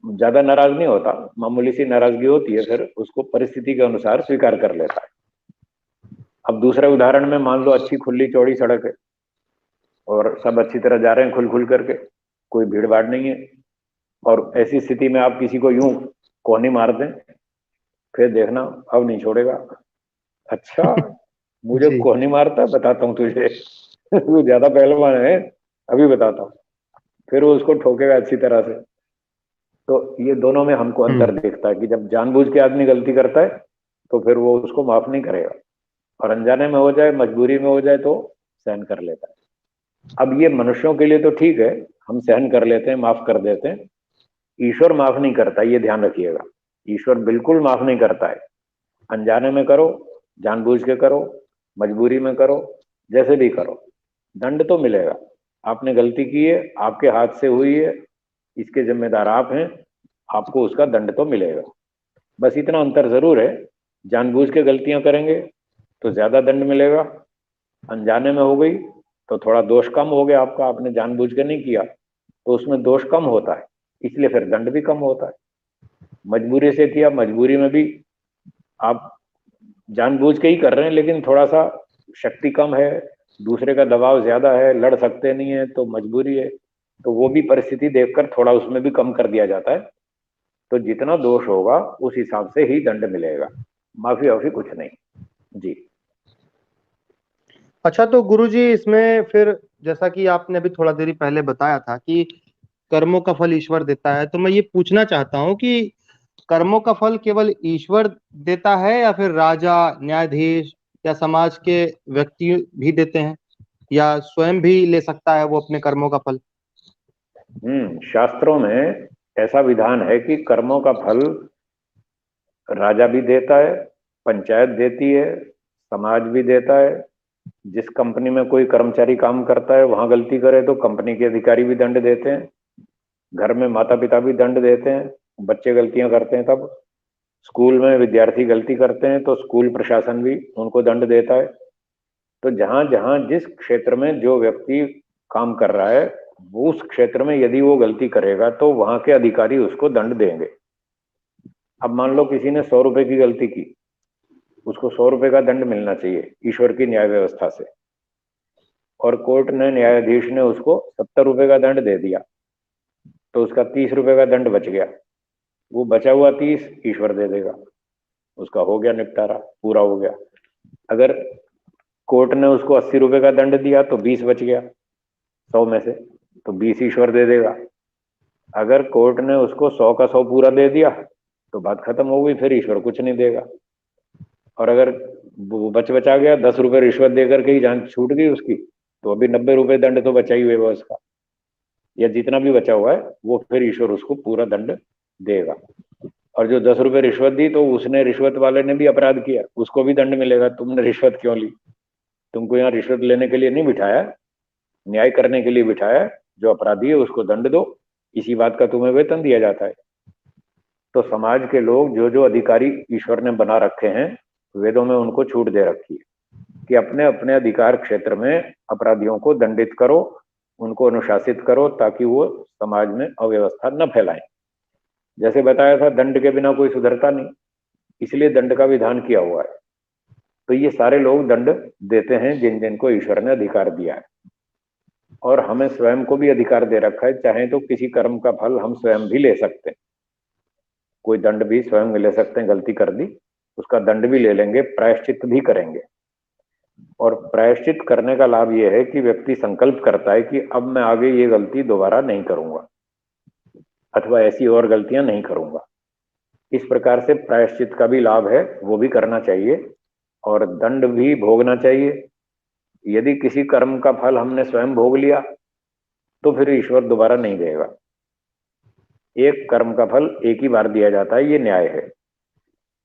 ज्यादा नाराज नहीं होता। मामूली सी नाराजगी होती है, फिर उसको परिस्थिति के अनुसार स्वीकार कर लेता है। अब दूसरे उदाहरण में मान लो अच्छी खुली चौड़ी सड़क है और सब अच्छी तरह जा रहे हैं खुल खुल करके, कोई भीड़ भाड़ नहीं है, और ऐसी स्थिति में आप किसी को यूं कोहनी मार दें, फिर देखना अब नहीं छोड़ेगा। अच्छा, मुझे जी। कोहनी मारता है, बताता हूँ तुझे। तू ज्यादा पहलवान है, अभी बताता हूँ। फिर वो उसको ठोकेगा अच्छी तरह से। तो ये दोनों में हमको अंतर दिखता है कि जब जानबूझ के आदमी गलती करता है तो फिर वो उसको माफ नहीं करेगा, और अनजाने में हो जाए, मजबूरी में हो जाए तो सहन कर लेता है। अब ये मनुष्यों के लिए तो ठीक है, हम सहन कर लेते हैं, माफ कर देते हैं। ईश्वर माफ नहीं करता, ये ध्यान रखिएगा। ईश्वर बिल्कुल माफ नहीं करता है। अनजाने में करो, जानबूझ के करो, मजबूरी में करो, जैसे भी करो, दंड तो मिलेगा। आपने गलती की है, आपके हाथ से हुई है, इसके जिम्मेदार आप हैं, आपको उसका दंड तो मिलेगा। बस इतना अंतर जरूर है, जानबूझ के गलतियां करेंगे तो ज्यादा दंड मिलेगा, अनजाने में हो गई तो थोड़ा दोष कम हो गया आपका, आपने जानबूझ के नहीं किया तो उसमें दोष कम होता है, इसलिए फिर दंड भी कम होता है। मजबूरी से किया, मजबूरी में भी आप जानबूझ के ही कर रहे हैं, लेकिन थोड़ा सा शक्ति कम है, दूसरे का दबाव ज्यादा है, लड़ सकते नहीं है तो मजबूरी है, तो वो भी परिस्थिति देखकर थोड़ा उसमें भी कम कर दिया जाता है। तो जितना दोष होगा उस हिसाब से ही दंड मिलेगा, माफी वाफी कुछ नहीं। जी। अच्छा, तो गुरुजी इसमें फिर जैसा कि आपने अभी थोड़ा देरी पहले बताया था कि कर्मों का फल ईश्वर देता है, तो मैं ये पूछना चाहता हूँ कि कर्मों का फल केवल ईश्वर देता है या फिर राजा, न्यायाधीश या समाज के व्यक्ति भी देते हैं, या स्वयं भी ले सकता है वो अपने कर्मों का फल? शास्त्रों में ऐसा विधान है कि कर्मों का फल राजा भी देता है, पंचायत देती है, समाज भी देता है। जिस कंपनी में कोई कर्मचारी काम करता है वहां गलती करे तो कंपनी के अधिकारी भी दंड देते हैं, घर में माता पिता भी दंड देते हैं, बच्चे गलतियां करते हैं तब, स्कूल में विद्यार्थी गलती करते हैं तो स्कूल प्रशासन भी उनको दंड देता है। तो जहां जहां जिस क्षेत्र में जो व्यक्ति काम कर रहा है, वो उस क्षेत्र में यदि वो गलती करेगा तो वहां के अधिकारी उसको दंड देंगे। अब मान लो किसी ने 100 रुपए की गलती की, उसको 100 रुपए का दंड मिलना चाहिए ईश्वर की न्याय व्यवस्था से, और कोर्ट ने, न्यायाधीश ने उसको 70 रुपए का दंड दे दिया, तो उसका 30 रुपए का दंड बच गया। वो बचा हुआ 30 ईश्वर दे देगा, उसका हो गया निपटारा, पूरा हो गया। अगर कोर्ट ने उसको 80 रुपए का दंड दिया तो 20 बच गया 100 में से, तो 20 ईश्वर दे देगा। अगर कोर्ट ने उसको 100 का 100 पूरा दे दिया तो बात खत्म हो गई, फिर ईश्वर कुछ नहीं देगा। और अगर वो बच बचा गया, 10 रुपए रिश्वत देकर के ही जान छूट गई उसकी, तो अभी 90 रुपए दंड तो बचा ही हुए वो उसका, या जितना भी बचा हुआ है वो फिर ईश्वर उसको पूरा दंड देगा। और जो 10 रुपए रिश्वत दी तो उसने, रिश्वत वाले ने भी अपराध किया, उसको भी दंड मिलेगा। तुमने रिश्वत क्यों ली? तुमको यहाँ रिश्वत लेने के लिए नहीं बिठाया, न्याय करने के लिए बिठाया। जो अपराधी है उसको दंड दो, इसी बात का तुम्हें वेतन दिया जाता है। तो समाज के लोग जो जो अधिकारी ईश्वर ने बना रखे हैं, वेदों में उनको छूट दे रखी है कि अपने अपने अधिकार क्षेत्र में अपराधियों को दंडित करो, उनको अनुशासित करो, ताकि वो समाज में अव्यवस्था न फैलाएं। जैसे बताया था, दंड के बिना कोई सुधरता नहीं, इसलिए दंड का विधान किया हुआ है। तो ये सारे लोग दंड देते हैं जिन जिनको ईश्वर ने अधिकार दिया है, और हमें स्वयं को भी अधिकार दे रखा है, चाहे तो किसी कर्म का फल हम स्वयं भी ले सकते हैं, कोई दंड भी स्वयं ले सकते हैं। गलती कर दी, उसका दंड भी ले लेंगे, प्रायश्चित भी करेंगे। और प्रायश्चित करने का लाभ यह है कि व्यक्ति संकल्प करता है कि अब मैं आगे ये गलती दोबारा नहीं करूंगा। अथवा ऐसी और गलतियां नहीं करूंगा। इस प्रकार से प्रायश्चित का भी लाभ है, वो भी करना चाहिए और दंड भी भोगना चाहिए। यदि किसी कर्म का फल हमने स्वयं भोग लिया तो फिर ईश्वर दोबारा नहीं देगा। एक कर्म का फल एक ही बार दिया जाता है, ये न्याय है।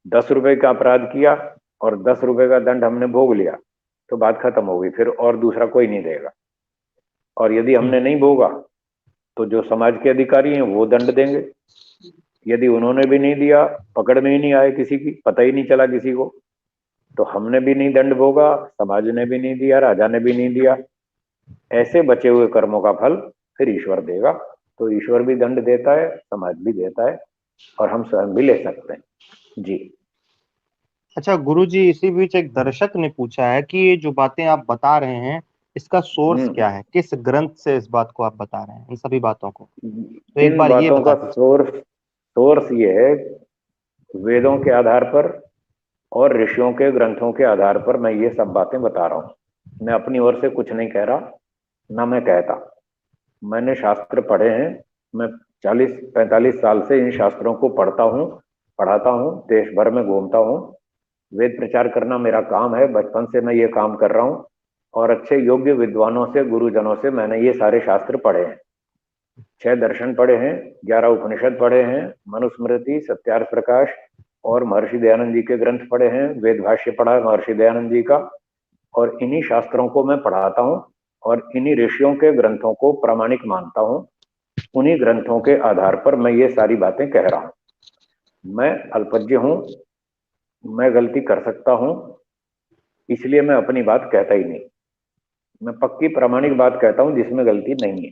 10 रुपए का अपराध किया और 10 रुपए का दंड हमने भोग लिया तो बात खत्म होगी, फिर और दूसरा कोई नहीं देगा। और यदि हमने नहीं भोगा तो जो समाज के अधिकारी हैं वो दंड देंगे। यदि उन्होंने भी नहीं दिया, पकड़ में ही नहीं आए, किसी की पता ही नहीं चला किसी को, तो हमने भी नहीं दंड भोगा, समाज ने भी नहीं दिया, राजा ने भी नहीं दिया। ऐसे बचे हुए कर्मों का फल फिर ईश्वर देगा। तो ईश्वर भी दंड देता है, समाज भी देता है और हम स्वयं भी ले सकते हैं। जी। अच्छा गुरुजी, इसी बीच एक दर्शक ने पूछा है कि ये जो बातें आप बता रहे हैं इसका सोर्स हम्म। क्या है, किस ग्रंथ से इस बात को आप बता रहे हैं, इन सभी बातों को, तो एक इन बार ये बातों बता का दीजिए। सोर्स ये है, वेदों के आधार पर और ऋषियों के ग्रंथों के आधार पर मैं ये सब बातें बता रहा हूं। मैं अपनी ओर से कुछ नहीं कह रहा, ना मैं कहता। मैंने शास्त्र पढ़े हैं। मैं 40-45 साल से इन शास्त्रों को पढ़ता हूँ, पढ़ाता हूँ, देश भर में घूमता हूँ। वेद प्रचार करना मेरा काम है, बचपन से मैं ये काम कर रहा हूँ। और अच्छे योग्य विद्वानों से, गुरुजनों से मैंने ये सारे शास्त्र पढ़े हैं। 6 दर्शन पढ़े हैं, 11 उपनिषद पढ़े हैं, मनुस्मृति, सत्यार्थ प्रकाश और महर्षि दयानंद जी के ग्रंथ पढ़े हैं, वेद भाष्य पढ़ा है महर्षि दयानंद जी का। और इन्हीं शास्त्रों को मैं पढ़ाता हूँ और इन्हीं ऋषियों के ग्रंथों को प्रामाणिक मानता हूँ। उन्हीं ग्रंथों के आधार पर मैं ये सारी बातें कह रहा हूँ। मैं अल्पज्ञ हूँ, मैं गलती कर सकता हूँ, इसलिए मैं अपनी बात कहता ही नहीं। मैं पक्की प्रामाणिक बात कहता हूँ जिसमें गलती नहीं है।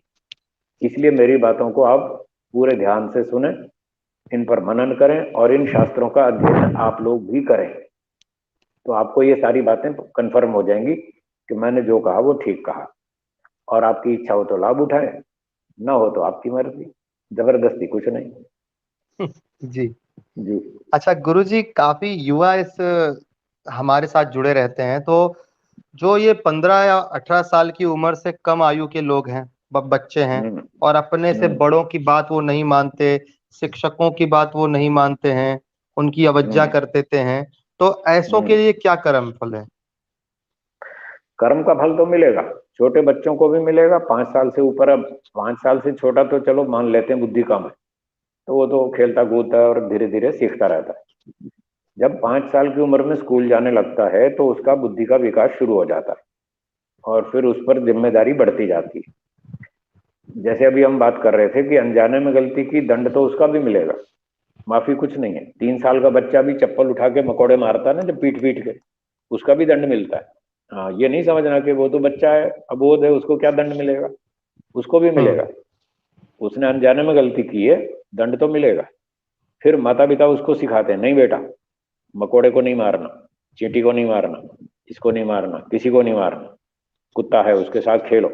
इसलिए मेरी बातों को आप पूरे ध्यान से सुने, इन पर मनन करें और इन शास्त्रों का अध्ययन आप लोग भी करें। तो आपको ये सारी बातें कंफर्म हो जाएंगी कि मैंने जो कहा वो ठीक कहा। और आपकी इच्छा हो तो लाभ उठाएं, ना हो तो आपकी मर्जी, जबरदस्ती कुछ नहीं। जी। जी। अच्छा गुरुजी, काफी युवा इस हमारे साथ जुड़े रहते हैं, तो जो ये 15 या 18 साल की उम्र से कम आयु के लोग हैं, बच्चे हैं, हम्म। और अपने से हम्म। बड़ों की बात वो नहीं मानते, शिक्षकों की बात वो नहीं मानते हैं, उनकी अवज्ञा हम्म। कर देते हैं, तो ऐसों के हम्म। लिए क्या कर्म फल है? कर्म का फल तो मिलेगा, छोटे बच्चों को भी मिलेगा। 5 साल से ऊपर, अब 5 साल से छोटा तो चलो मान लेते हैं बुद्धि कम है, तो वो तो खेलता कूदता है और धीरे धीरे सीखता रहता है। जब 5 साल की उम्र में स्कूल जाने लगता है तो उसका बुद्धि का विकास शुरू हो जाता है और फिर उस पर जिम्मेदारी बढ़ती जाती है। जैसे अभी हम बात कर रहे थे कि अनजाने में गलती की, दंड तो उसका भी मिलेगा, माफी कुछ नहीं है। 3 साल का बच्चा भी चप्पल उठा के मकोड़े मारता है ना, जब पीट पीट के, उसका भी दंड मिलता है। हाँ, ये नहीं समझना कि वो तो बच्चा है, अबोध है, उसको क्या दंड मिलेगा। उसको भी हम्म। मिलेगा। उसने अनजाने में गलती की है, दंड तो मिलेगा। फिर माता पिता उसको सिखाते हैं, नहीं बेटा, मकोड़े को नहीं मारना, चींटी को नहीं मारना, इसको नहीं मारना, किसी को नहीं मारना, कुत्ता है उसके साथ खेलो,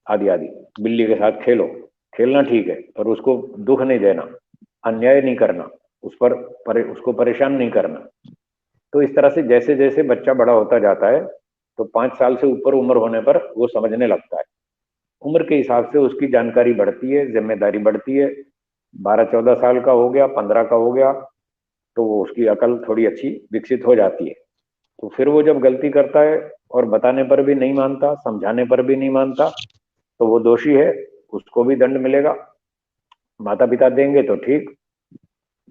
आदि आदि, बिल्ली के साथ खेलो, खेलना ठीक है पर उसको दुख नहीं देना, अन्याय नहीं करना, उसको परेशान नहीं करना। तो इस तरह से जैसे जैसे बच्चा बड़ा होता जाता है तो 5 साल से ऊपर उम्र होने पर वो समझने लगता है। उम्र के हिसाब से उसकी जानकारी बढ़ती है, जिम्मेदारी बढ़ती है। 12-14 साल का हो गया, 15 का हो गया, तो वो उसकी अकल थोड़ी अच्छी विकसित हो जाती है। तो फिर वो जब गलती करता है और बताने पर भी नहीं मानता, समझाने पर भी नहीं मानता, तो वो दोषी है, उसको भी दंड मिलेगा। माता पिता देंगे तो ठीक,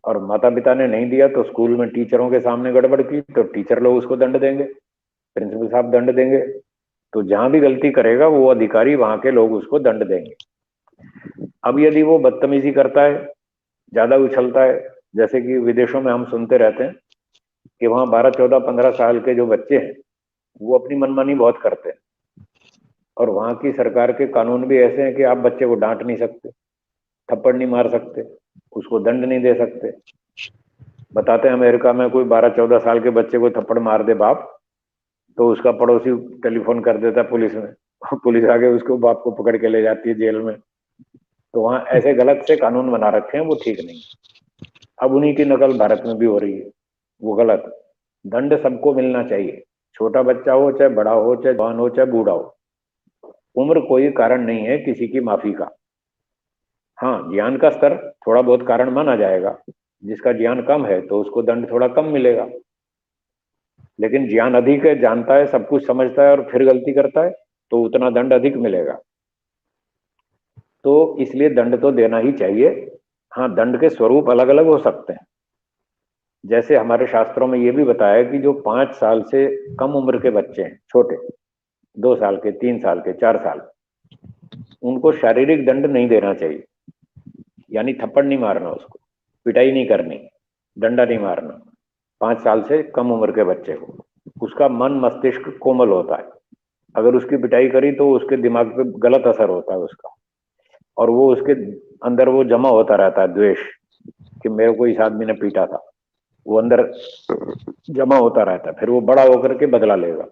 और माता पिता ने नहीं दिया तो स्कूल में टीचरों के सामने गड़बड़ की तो टीचर लोग उसको दंड देंगे, प्रिंसिपल साहब दंड देंगे। तो जहां भी गलती करेगा वो अधिकारी, वहां के लोग उसको दंड देंगे। अब यदि वो बदतमीजी करता है, ज्यादा उछलता है, जैसे कि विदेशों में हम सुनते रहते हैं कि वहां 12-14-15 साल के जो बच्चे हैं वो अपनी मनमानी बहुत करते हैं, और वहां की सरकार के कानून भी ऐसे हैं कि आप बच्चे को डांट नहीं सकते, थप्पड़ नहीं मार सकते, उसको दंड नहीं दे सकते। बताते हैं अमेरिका में कोई 12-14 साल के बच्चे को थप्पड़ मार दे बाप, तो उसका पड़ोसी टेलीफोन कर देता है पुलिस में, पुलिस आके उसको बाप को पकड़ के ले जाती है जेल में। तो वहां ऐसे गलत से कानून बना रखे हैं, वो ठीक नहीं। अब उन्हीं की नकल भारत में भी हो रही है, वो गलत। दंड सबको मिलना चाहिए, छोटा बच्चा हो चाहे बड़ा हो, चाहे जवान हो चाहे बूढ़ा हो। उम्र कोई कारण नहीं है किसी की माफी का। हाँ, ज्ञान का स्तर थोड़ा बहुत कारण माना जाएगा। जिसका ज्ञान कम है तो उसको दंड थोड़ा कम मिलेगा, लेकिन ज्ञान अधिक है, जानता है, सब कुछ समझता है और फिर गलती करता है तो उतना दंड अधिक मिलेगा। तो इसलिए दंड तो देना ही चाहिए। हाँ, दंड के स्वरूप अलग अलग हो सकते हैं। जैसे हमारे शास्त्रों में यह भी बताया कि जो 5 साल से कम उम्र के बच्चे हैं, छोटे, 2 साल के, 3 साल के, 4 साल, उनको शारीरिक दंड नहीं देना चाहिए। यानी थप्पड़ नहीं मारना, उसको पिटाई नहीं करनी, डंडा नहीं मारना 5 साल से कम उम्र के बच्चे को। उसका मन मस्तिष्क कोमल होता है, अगर उसकी पिटाई करी तो उसके दिमाग पे गलत असर होता है उसका, और वो उसके अंदर वो जमा होता रहता है द्वेष, कि मेरे को इस आदमी ने पीटा था, वो अंदर जमा होता रहता है। फिर वो बड़ा होकर के बदला लेगा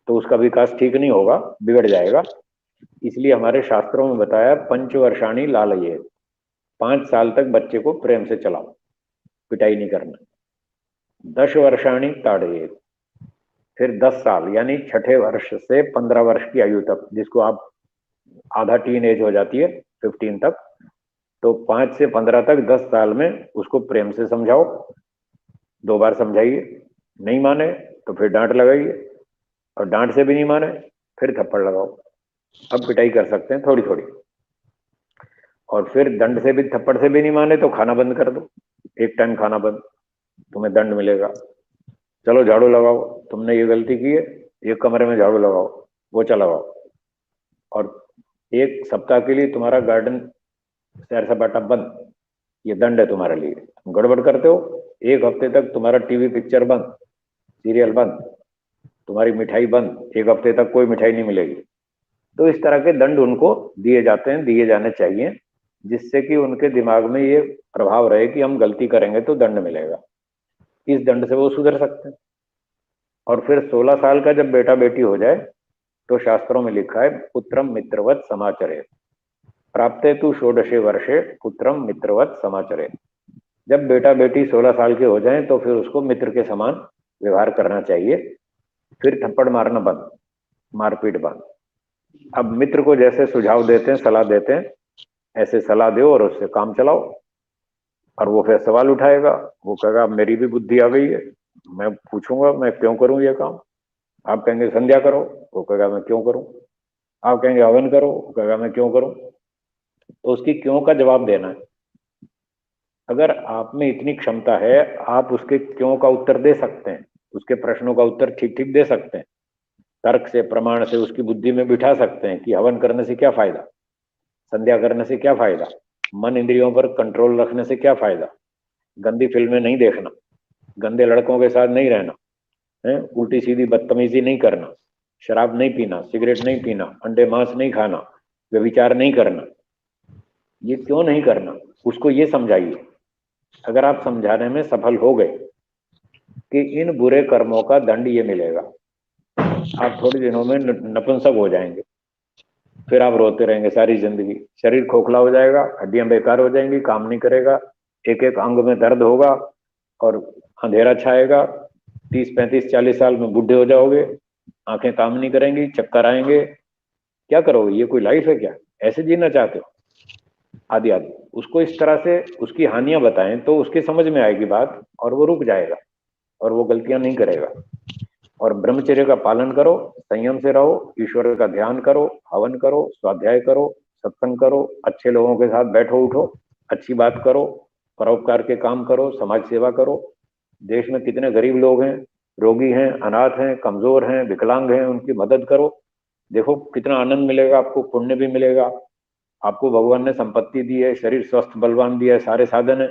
तो उसका विकास ठीक नहीं होगा, बिगड़ जाएगा। इसलिए हमारे शास्त्रों में बताया, पंचवर्षाणी लालयेत, 5 साल तक बच्चे को प्रेम से चलाओ, पिटाई नहीं करना। 10 वर्षाणी ताड़येत, फिर 10 साल यानी छठे वर्ष से 15 वर्ष की आयु तक, जिसको आप आधा टीन एज हो जाती है 15 तक, तो 5 से 15 तक 10 साल में उसको प्रेम से समझाओ, 2 बार समझाइए, नहीं माने तो फिर डांट लगाइए, और डांट से भी नहीं माने फिर थप्पड़ लगाओ। अब पिटाई कर सकते हैं थोड़ी थोड़ी, और फिर दंड से भी, थप्पड़ से भी नहीं माने तो खाना बंद कर दो, एक टाइम खाना बंद, तुम्हें दंड मिलेगा। चलो झाड़ू लगाओ, तुमने ये गलती की है, एक कमरे में झाड़ू लगाओ, पोछा लगाओ, और 1 सप्ताह के लिए तुम्हारा गार्डन सैर सपाटा बंद, ये दंड है तुम्हारे लिए। तुम गड़बड़ करते हो, 1 हफ्ते तक तुम्हारा टीवी पिक्चर बंद, सीरियल बंद, तुम्हारी मिठाई बंद, 1 हफ्ते तक कोई मिठाई नहीं मिलेगी। तो इस तरह के दंड उनको दिए जाते हैं, दिए जाने चाहिए, जिससे कि उनके दिमाग में ये प्रभाव रहे कि हम गलती करेंगे तो दंड मिलेगा। इस दंड से वो सुधर सकते हैं। और फिर 16 साल का जब बेटा बेटी हो जाए तो शास्त्रों में लिखा है, पुत्रम मित्रवत समाचरे, प्राप्ते तु षोडशे वर्षे पुत्रम मित्रवत समाचरे। जब बेटा बेटी 16 साल के हो जाएं तो फिर उसको मित्र के समान व्यवहार करना चाहिए, फिर थप्पड़ मारना बंद, मारपीट बंद। अब मित्र को जैसे सुझाव देते हैं, सलाह देते हैं, ऐसे सलाह दो और उससे काम चलाओ, और वो फिर सवाल उठाएगा, वो कहेगा मेरी भी बुद्धि आ गई है, मैं पूछूंगा मैं क्यों करूं ये काम। आप कहेंगे संध्या करो, वो कहेगा मैं क्यों करूं। आप कहेंगे हवन करो, वो कहेगा मैं क्यों करूं। तो उसकी क्यों का जवाब देना है। अगर आप में इतनी क्षमता है, आप उसके क्यों का उत्तर दे सकते हैं, उसके प्रश्नों का उत्तर ठीक ठीक दे सकते हैं, तर्क से, प्रमाण से उसकी बुद्धि में बिठा सकते हैं कि हवन करने से क्या फायदा, संध्या करने से क्या फायदा, मन इंद्रियों पर कंट्रोल रखने से क्या फायदा, गंदी फिल्में नहीं देखना, गंदे लड़कों के साथ नहीं रहना है, उल्टी सीधी बदतमीजी नहीं करना, शराब नहीं पीना, सिगरेट नहीं पीना, अंडे मांस नहीं खाना, व्यभिचार नहीं करना, ये क्यों नहीं करना, उसको ये समझाइए। अगर आप समझाने में सफल हो गए कि इन बुरे कर्मों का दंड ये मिलेगा, आप थोड़े दिनों में नपुंसक हो जाएंगे, फिर आप रोते रहेंगे सारी जिंदगी, शरीर खोखला हो जाएगा, हड्डियां बेकार हो जाएंगी, काम नहीं करेगा, एक एक अंग में दर्द होगा और अंधेरा छाएगा। 30 35 40 साल में बूढ़े हो जाओगे, आंखें काम नहीं करेंगी, चक्कर आएंगे, क्या करोगे, ये कोई लाइफ है क्या, ऐसे जीना चाहते हो, आदि आदि। उसको इस तरह से उसकी हानियां बताएं तो उसकी समझ में आएगी बात, और वो रुक जाएगा और वो गलतियां नहीं करेगा। और ब्रह्मचर्य का पालन करो, संयम से रहो, ईश्वर का ध्यान करो, हवन करो, स्वाध्याय करो, सत्संग करो, अच्छे लोगों के साथ बैठो उठो, अच्छी बात करो, परोपकार के काम करो, समाज सेवा करो। देश में कितने गरीब लोग हैं, रोगी हैं, अनाथ हैं, कमजोर हैं, विकलांग हैं, उनकी मदद करो। देखो कितना आनंद मिलेगा आपको, पुण्य भी मिलेगा। आपको भगवान ने संपत्ति दी है, शरीर स्वस्थ बलवान दिया है, सारे साधन है,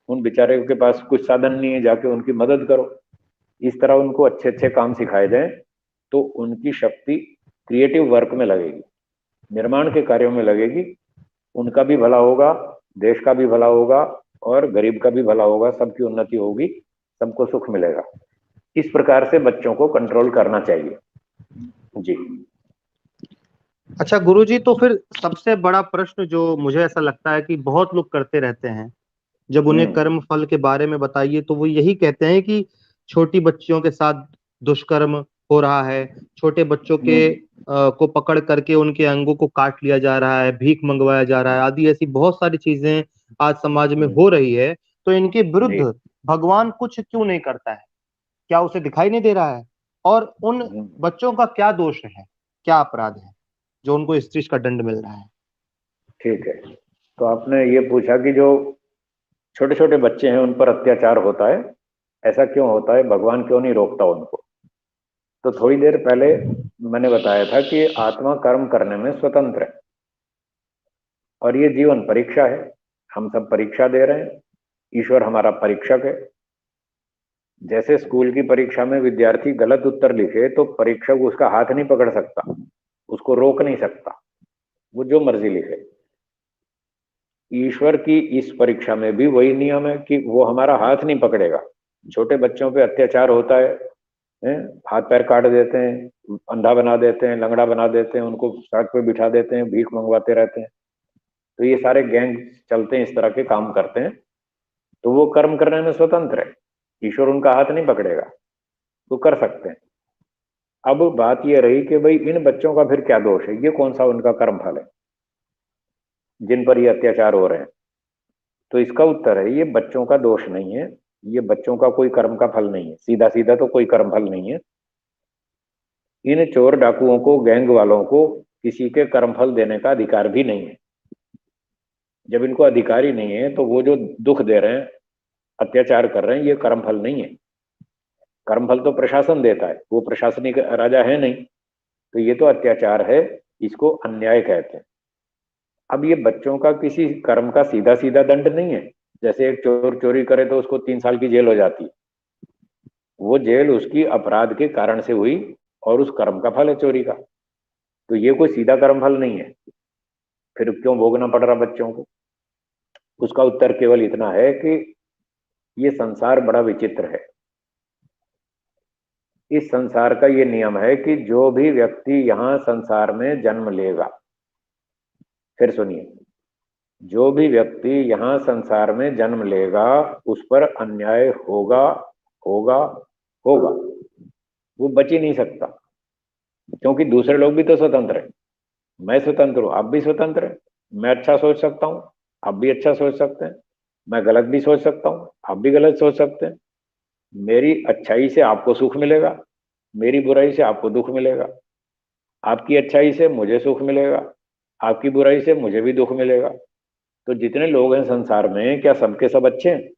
उन बेचारे के पास कुछ साधन नहीं है, जाके उनकी मदद करो। इस तरह उनको अच्छे अच्छे काम सिखाए जाएं तो उनकी शक्ति क्रिएटिव वर्क में लगेगी, निर्माण के कार्यों में लगेगी, उनका भी भला होगा, देश का भी भला होगा, और गरीब का भी भला होगा, सबकी उन्नति होगी, सबको सुख मिलेगा। इस प्रकार से बच्चों को कंट्रोल करना चाहिए जी। अच्छा गुरुजी, तो फिर सबसे बड़ा प्रश्न जो मुझे ऐसा लगता है कि बहुत लोग करते रहते हैं, जब उन्हें हम्म। कर्म फल के बारे में बताइए तो वो यही कहते हैं कि छोटी बच्चियों के साथ दुष्कर्म हो रहा है, छोटे बच्चों के को पकड़ करके उनके अंगों को काट लिया जा रहा है, भीख मंगवाया जा रहा है, आदि ऐसी बहुत सारी चीजें आज समाज में हो रही है, तो इनके जी। विरुद्ध भगवान कुछ क्यों नहीं करता है? क्या उसे दिखाई नहीं दे रहा है? और उन बच्चों का क्या दोष है, क्या अपराध है जो उनको इस चीज का दंड मिल रहा है? ठीक है, तो आपने ये पूछा कि जो छोटे छोटे बच्चे हैं उन पर अत्याचार होता है, ऐसा क्यों होता है, भगवान क्यों नहीं रोकता उनको? तो थोड़ी देर पहले मैंने बताया था कि आत्मा कर्म करने में स्वतंत्र है, और ये जीवन परीक्षा है। हम सब परीक्षा दे रहे हैं, ईश्वर हमारा परीक्षक है। जैसे स्कूल की परीक्षा में विद्यार्थी गलत उत्तर लिखे तो परीक्षक उसका हाथ नहीं पकड़ सकता, उसको रोक नहीं सकता, वो जो मर्जी लिखे। ईश्वर की इस परीक्षा में भी वही नियम है कि वो हमारा हाथ नहीं पकड़ेगा। छोटे बच्चों पे अत्याचार होता है, हैं? हाथ पैर काट देते हैं, अंधा बना देते हैं, लंगड़ा बना देते हैं, उनको सड़क पे बिठा देते हैं, भीख मंगवाते रहते हैं। तो ये सारे गैंग चलते हैं, इस तरह के काम करते हैं। तो वो कर्म करने में स्वतंत्र है, ईश्वर उनका हाथ नहीं पकड़ेगा, तो कर सकते हैं। अब बात ये रही कि भाई इन बच्चों का फिर क्या दोष है, ये कौन सा उनका कर्म फल है जिन पर ये अत्याचार हो रहे हैं? तो इसका उत्तर है, ये बच्चों का दोष नहीं है, ये बच्चों का कोई कर्म का फल नहीं है, सीधा सीधा तो कोई कर्म फल नहीं है। इन चोर डाकुओं को, गैंग वालों को किसी के कर्म फल देने का अधिकार भी नहीं है। जब इनको अधिकार ही नहीं है तो वो जो दुख दे रहे हैं, अत्याचार कर रहे हैं, ये कर्म फल नहीं है। कर्म फल तो प्रशासन देता है, वो प्रशासनिक राजा है नहीं, तो ये तो अत्याचार है, इसको अन्याय कहते हैं। अब ये बच्चों का किसी कर्म का सीधा सीधा दंड नहीं है। जैसे एक चोर चोरी करे तो उसको 3 साल की जेल हो जाती है, वो जेल उसकी अपराध के कारण से हुई और उस कर्म का फल है चोरी का। तो ये कोई सीधा कर्म फल नहीं है, फिर क्यों भोगना पड़ रहा बच्चों को? उसका उत्तर केवल इतना है कि ये संसार बड़ा विचित्र है। इस संसार का ये नियम है कि जो भी व्यक्ति यहां संसार में जन्म लेगा, फिर सुनिए, जो भी व्यक्ति यहां संसार में जन्म लेगा उस पर अन्याय होगा, होगा, होगा। वो बच ही नहीं सकता, क्योंकि दूसरे लोग भी तो स्वतंत्र है। मैं स्वतंत्र हूं, आप भी स्वतंत्र है। मैं अच्छा सोच सकता हूं, आप भी अच्छा सोच सकते हैं। मैं गलत भी सोच सकता हूं, आप भी गलत सोच सकते हैं। मेरी अच्छाई से आपको सुख मिलेगा, मेरी बुराई से आपको दुख मिलेगा। आपकी अच्छाई से मुझे सुख मिलेगा, आपकी बुराई से मुझे भी दुख मिलेगा। तो जितने लोग हैं संसार में, क्या सबके सब अच्छे हैं?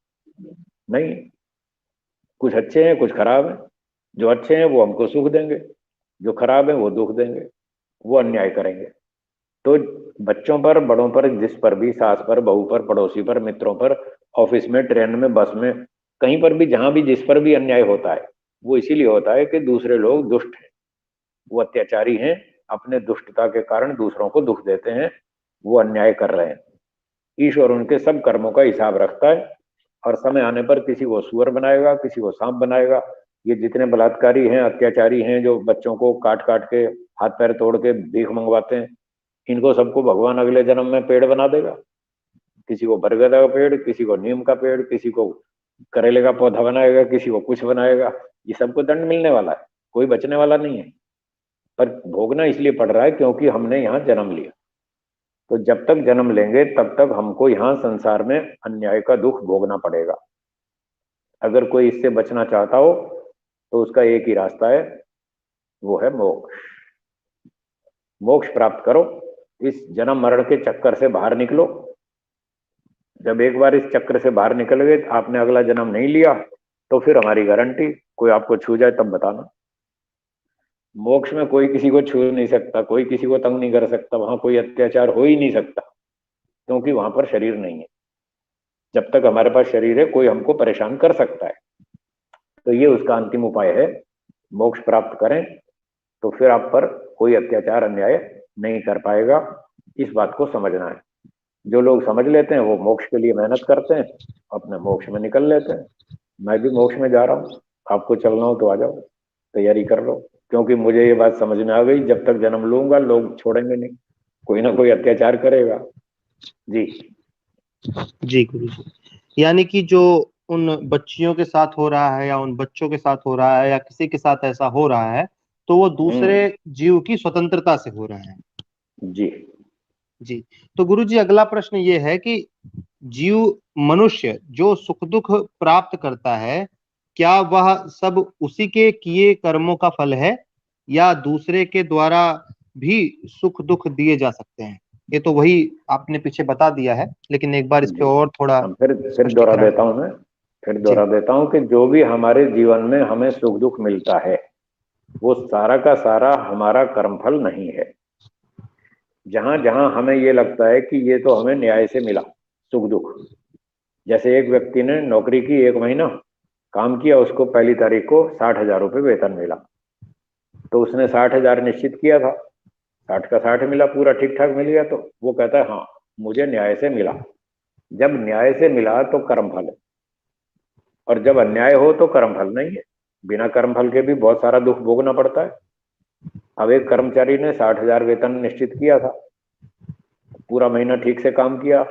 नहीं, कुछ अच्छे हैं, कुछ खराब हैं। जो अच्छे हैं वो हमको सुख देंगे, जो खराब है वो दुख देंगे, वो अन्याय करेंगे। तो बच्चों पर, बड़ों पर, जिस पर भी, सास पर, बहू पर, पड़ोसी पर, मित्रों पर, ऑफिस में, ट्रेन में, बस में, कहीं पर भी, जहां भी, जिस पर भी अन्याय होता है, वो इसीलिए होता है कि दूसरे लोग दुष्ट हैं, वो अत्याचारी हैं, अपने दुष्टता के कारण दूसरों को दुख देते हैं, वो अन्याय कर रहे हैं। ईश्वर उनके सब कर्मों का हिसाब रखता है, और समय आने पर किसी को सुअर बनाएगा, किसी को सांप बनाएगा। ये जितने बलात्कारी हैं, अत्याचारी हैं, जो बच्चों को काट काट के, हाथ पैर तोड़ के भीख मंगवाते हैं, इनको सबको भगवान अगले जन्म में पेड़ बना देगा। किसी को बरगद का पेड़, किसी को नीम का पेड़, किसी को करेले का पौधा बनाएगा, किसी को कुछ बनाएगा। ये सबको दंड मिलने वाला है, कोई बचने वाला नहीं है। पर भोगना इसलिए पड़ रहा है क्योंकि हमने यहाँ जन्म लिया। तो जब तक जन्म लेंगे तब तक हमको यहाँ संसार में अन्याय का दुख भोगना पड़ेगा। अगर कोई इससे बचना चाहता हो तो उसका एक ही रास्ता है, वो है मोक्ष। मोक्ष प्राप्त करो, इस जन्म मरण के चक्कर से बाहर निकलो। जब एक बार इस चक्र से बाहर निकल गए, आपने अगला जन्म नहीं लिया, तो फिर हमारी गारंटी, कोई आपको छू जाए तब बताना। मोक्ष में कोई किसी को छू नहीं सकता, कोई किसी को तंग नहीं कर सकता, वहां कोई अत्याचार हो ही नहीं सकता, क्योंकि वहां पर शरीर नहीं है। जब तक हमारे पास शरीर है, कोई हमको परेशान कर सकता है। तो ये उसका अंतिम उपाय है, मोक्ष प्राप्त करें तो फिर आप पर कोई अत्याचार, अन्याय नहीं कर पाएगा। इस बात को समझना है। जो लोग समझ लेते हैं वो मोक्ष के लिए मेहनत करते हैं, अपने मोक्ष में निकल लेते हैं। मैं भी मोक्ष में जा रहा हूँ, आपको चलना हो तो आ जाओ, तैयारी कर लो। क्योंकि मुझे ये बात समझ में आ गई, जब तक जन्म लूंगा लोग छोड़ेंगे नहीं, कोई ना कोई अत्याचार करेगा। जी जी गुरु जी, यानी कि जो उन बच्चियों के साथ हो रहा है, या उन बच्चों के साथ हो रहा है, या किसी के साथ ऐसा हो रहा है, तो वो दूसरे जीव की स्वतंत्रता से हो रहा है। जी। जी। तो गुरु जी अगला प्रश्न ये है कि जीव मनुष्य जो सुख दुख प्राप्त करता है, क्या वह सब उसी के किए कर्मों का फल है, या दूसरे के द्वारा भी सुख दुख दिए जा सकते हैं? ये तो वही आपने पीछे बता दिया है, लेकिन एक बार इस पे जी, और थोड़ा हम फिर दोहरा स्पष्टीकरण। देता हूं मैं। फिर जी। दोहरा देता हूं कि जो भी हमारे जीवन में हमें सुख दुख मिलता है, वो सारा का सारा हमारा कर्मफल नहीं है। जहां जहां हमें ये लगता है कि ये तो हमें न्याय से मिला सुख दुख, जैसे एक व्यक्ति ने नौकरी की, 1 महीना काम किया, उसको पहली तारीख को 60,000 रुपये वेतन मिला, तो उसने 60,000 निश्चित किया था, 60 का 60 मिला, पूरा ठीक ठाक मिल गया, तो वो कहता है हाँ मुझे न्याय से मिला। जब न्याय से मिला तो कर्मफल है, और जब अन्याय हो तो कर्मफल नहीं है। बिना कर्मफल के भी बहुत सारा दुख भोगना पड़ता है। अब एक कर्मचारी ने 60,000 वेतन निश्चित किया था, पूरा महीना ठीक से काम किया,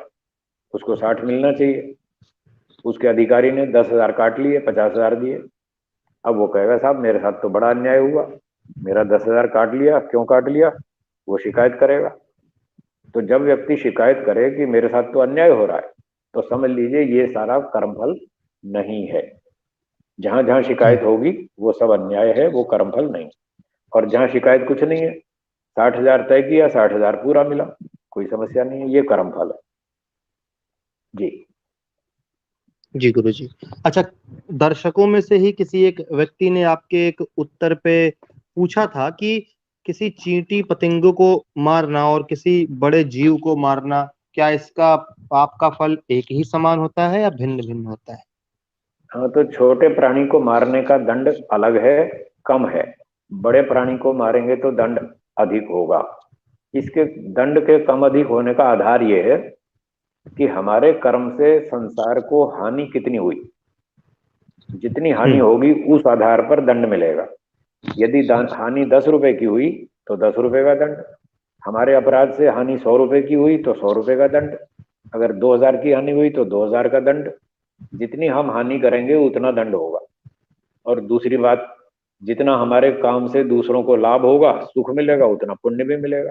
उसको 60 मिलना चाहिए। उसके अधिकारी ने 10,000 काट लिए, 50,000 दिए। अब वो कहेगा साहब मेरे साथ तो बड़ा अन्याय हुआ, मेरा 10,000 काट लिया, क्यों काट लिया? वो शिकायत करेगा। तो जब व्यक्ति शिकायत करे कि मेरे साथ तो अन्याय हो रहा है, तो समझ लीजिए ये सारा कर्मफल नहीं है। जहां जहां शिकायत होगी वो सब अन्याय है, वो कर्मफल नहीं। और जहां शिकायत कुछ नहीं है, 60,000 तय किया, 60,000 पूरा मिला, कोई समस्या नहीं है, ये कर्मफल है। जी। जी गुरु जी। अच्छा, दर्शकों में से ही किसी एक व्यक्ति ने आपके एक उत्तर पे पूछा था कि किसी चींटी पतंगों को मारना और किसी बड़े जीव को मारना, क्या इसका पाप का फल एक ही समान होता है या भिन्न भिन्न होता है? हाँ, तो छोटे प्राणी को मारने का दंड अलग है, कम है। बड़े प्राणी को मारेंगे तो दंड अधिक होगा। इसके दंड के कम अधिक होने का आधार ये है कि हमारे कर्म से संसार को हानि कितनी हुई। जितनी हानि होगी उस आधार पर दंड मिलेगा। यदि हानि 10 रुपए की हुई तो 10 रुपए का दंड। हमारे अपराध से हानि 100 रुपए की हुई तो 100 रुपए का दंड। अगर 2,000 की हानि हुई तो 2,000 का दंड। जितनी हम हानि करेंगे उतना दंड होगा। और दूसरी बात, जितना हमारे काम से दूसरों को लाभ होगा, सुख मिलेगा, उतना पुण्य भी मिलेगा।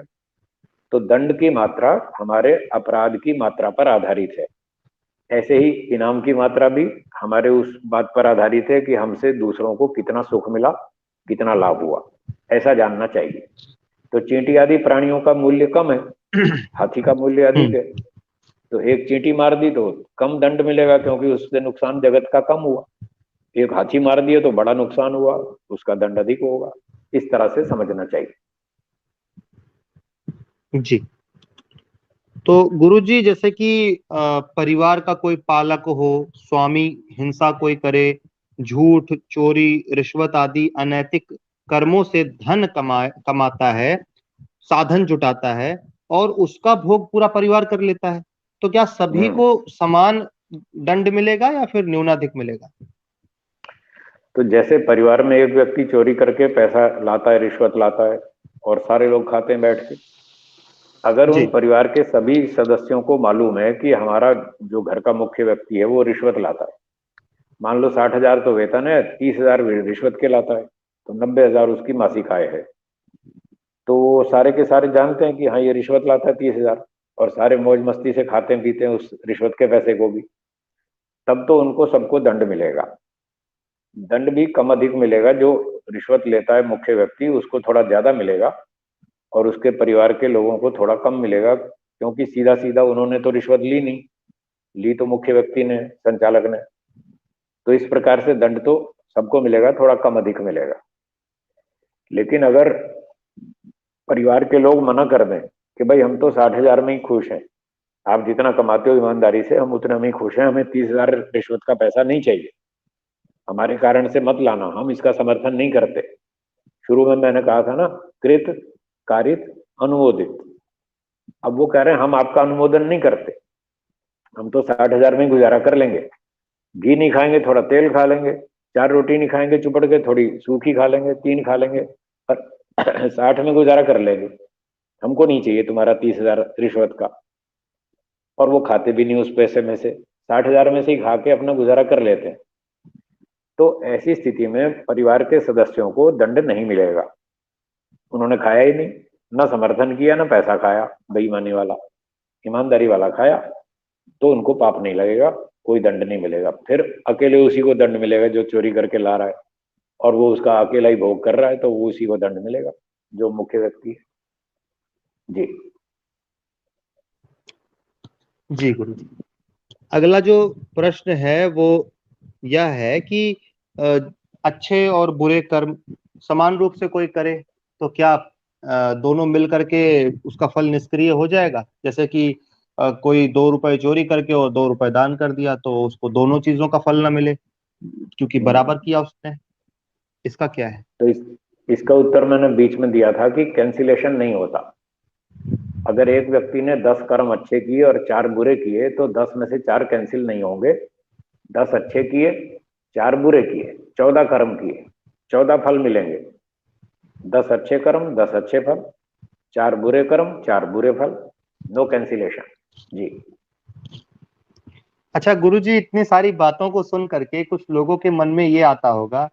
तो दंड की मात्रा हमारे अपराध की मात्रा पर आधारित है। ऐसे ही इनाम की मात्रा भी हमारे उस बात पर आधारित है कि हमसे दूसरों को कितना सुख मिला, कितना लाभ हुआ, ऐसा जानना चाहिए। तो चींटी आदि प्राणियों का मूल्य कम है, हाथी का मूल्य अधिक है। तो एक चींटी मार दी तो कम दंड मिलेगा, क्योंकि उससे नुकसान जगत का कम हुआ। एक हाथी मार दिया तो बड़ा नुकसान हुआ, उसका दंड अधिक होगा। इस तरह से समझना चाहिए। जी। तो गुरुजी, जैसे कि परिवार का कोई पालक हो, स्वामी हिंसा कोई करे, झूठ चोरी रिश्वत आदि अनैतिक कर्मों से धन कमाता है, साधन जुटाता है, और उसका भोग पूरा परिवार कर लेता है, तो क्या सभी हम्म को समान दंड मिलेगा या फिर न्यूनाधिक मिलेगा? तो जैसे परिवार में एक व्यक्ति चोरी करके पैसा लाता है, रिश्वत लाता है, और सारे लोग खाते हैं बैठ के। अगर उन जी। परिवार के सभी सदस्यों को मालूम है कि हमारा जो घर का मुख्य व्यक्ति है वो रिश्वत लाता है, मान लो 60,000 तो वेतन है, 30,000 रिश्वत के लाता है, तो 90,000 उसकी मासिक आय है। तो सारे के सारे जानते हैं कि हाँ ये रिश्वत लाता है 30,000, और सारे मौज मस्ती से खाते पीते हैं उस रिश्वत के पैसे को भी। तब तो उनको सबको दंड मिलेगा। दंड भी कम अधिक मिलेगा। जो रिश्वत लेता है मुख्य व्यक्ति, उसको थोड़ा ज्यादा मिलेगा, और उसके परिवार के लोगों को थोड़ा कम मिलेगा, क्योंकि सीधा सीधा उन्होंने तो रिश्वत ली नहीं, ली तो मुख्य व्यक्ति ने, संचालक ने। तो इस प्रकार से दंड तो सबको मिलेगा, थोड़ा कम अधिक मिलेगा। लेकिन अगर परिवार के लोग मना कर दें कि भाई हम तो 60,000 में ही खुश हैं, आप जितना कमाते हो ईमानदारी से, हम उतने में ही खुश हैं, हमें 30,000 रिश्वत का पैसा नहीं चाहिए, हमारे कारण से मत लाना, हम इसका समर्थन नहीं करते। शुरू में मैंने कहा था ना, कृत कारित अनुमोदित। अब वो कह रहे हैं हम आपका अनुमोदन नहीं करते, हम तो 60,000 में ही गुजारा कर लेंगे, घी नहीं खाएंगे थोड़ा तेल खा लेंगे, 4 रोटी नहीं खाएंगे चुपड़ के, थोड़ी सूखी खा लेंगे, 3 खा लेंगे, पर 60 में गुजारा कर लेंगे, हमको नहीं चाहिए तुम्हारा 30,000 रिश्वत का। और वो खाते भी नहीं उस पैसे में से, 60,000 में से ही खा के अपना गुजारा कर लेते हैं। तो ऐसी स्थिति में परिवार के सदस्यों को दंड नहीं मिलेगा। उन्होंने खाया ही नहीं, ना समर्थन किया ना पैसा खाया, बेईमानी वाला, ईमानदारी वाला खाया, तो उनको पाप नहीं लगेगा, कोई दंड नहीं मिलेगा। फिर अकेले उसी को दंड मिलेगा जो चोरी करके ला रहा है, और वो उसका अकेला ही भोग कर रहा है, तो वो उसी को दंड मिलेगा जो मुख्य व्यक्ति है। जी जी गुरु जी। अगला जो प्रश्न है वो यह है कि अ, अच्छे और बुरे कर्म समान रूप से कोई करे तो क्या दोनों मिल करके उसका फल निष्क्रिय हो जाएगा? जैसे कि कोई 2 रुपए चोरी करके और 2 रुपए दान कर दिया तो उसको दोनों चीजों का फल ना मिले क्योंकि बराबर किया उसने। इसका क्या है? तो इसका उत्तर मैंने बीच में दिया था कि कैंसिलेशन नहीं होता। अगर एक व्यक्ति ने 10 कर्म अच्छे किए और 4 बुरे किए, तो 10 में से 4 कैंसिल नहीं होंगे। 10 अच्छे किए, 4 बुरे किए, 14 कर्म किए, 14 फल मिलेंगे। 10 अच्छे कर्म, 10 अच्छे फल, 4 बुरे कर्म, 4 बुरे फल, नो कैंसिलेशन। जी अच्छा गुरुजी, इतनी सारी बातों को सुन करके कुछ लोगों के मन में ये आता होगा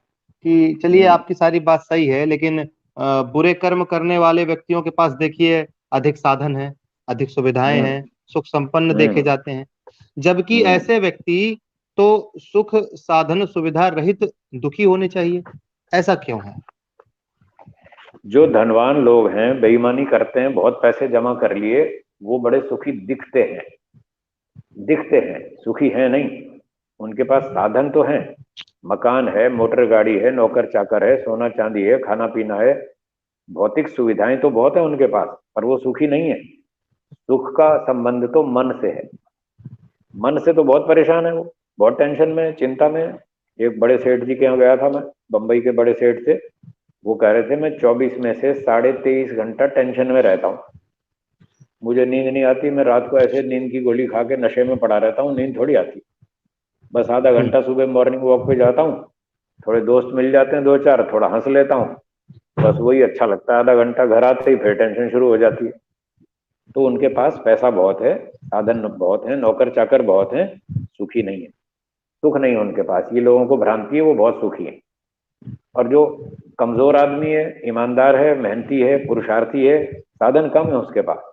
कि चलिए हम्म आपकी सारी बात सही है, लेकिन बुरे कर्म करने वाले व्यक्तियों के पास देखिए अधिक साधन है, अधिक सुविधाएं हम्म हैं, सुख संपन्न देखे हम्म जाते हैं, जबकि हम्म ऐसे व्यक्ति तो सुख साधन सुविधा रहित दुखी होने चाहिए। ऐसा क्यों है? जो धनवान लोग हैं, बेईमानी करते हैं, बहुत पैसे जमा कर लिए, वो बड़े सुखी दिखते हैं। दिखते हैं, सुखी हैं नहीं। उनके पास साधन तो हैं, मकान है, मोटर गाड़ी है, नौकर चाकर है, सोना चांदी है, खाना पीना है, भौतिक सुविधाएं तो बहुत है उनके पास, पर वो सुखी नहीं है। सुख का संबंध तो मन से है। मन से तो बहुत परेशान है वो, बहुत टेंशन में है, चिंता में है। एक बड़े सेठ जी के यहाँ गया था मैं, बंबई के बड़े सेठ से। वो कह रहे थे मैं 24 में से 23.5 घंटा टेंशन में रहता हूँ। मुझे नींद नहीं आती, मैं रात को ऐसे नींद की गोली खा के नशे में पड़ा रहता हूँ, नींद थोड़ी आती। बस आधा हम्म। घंटा सुबह मॉर्निंग वॉक पे जाता हूँ, थोड़े दोस्त मिल जाते हैं 2 4, थोड़ा हंस लेता हूँ, बस वही अच्छा लगता है। आधा घंटा, घर आते ही फिर टेंशन शुरू हो जाती है। तो उनके पास पैसा बहुत है, साधन बहुत है, नौकर चाकर बहुत है, सुखी नहीं है। सुख नहीं है उनके पास, ये लोगों को भ्रांति है वो बहुत सुखी है। और जो कमजोर आदमी है, ईमानदार है, मेहनती है, पुरुषार्थी है, साधन कम है उसके पास,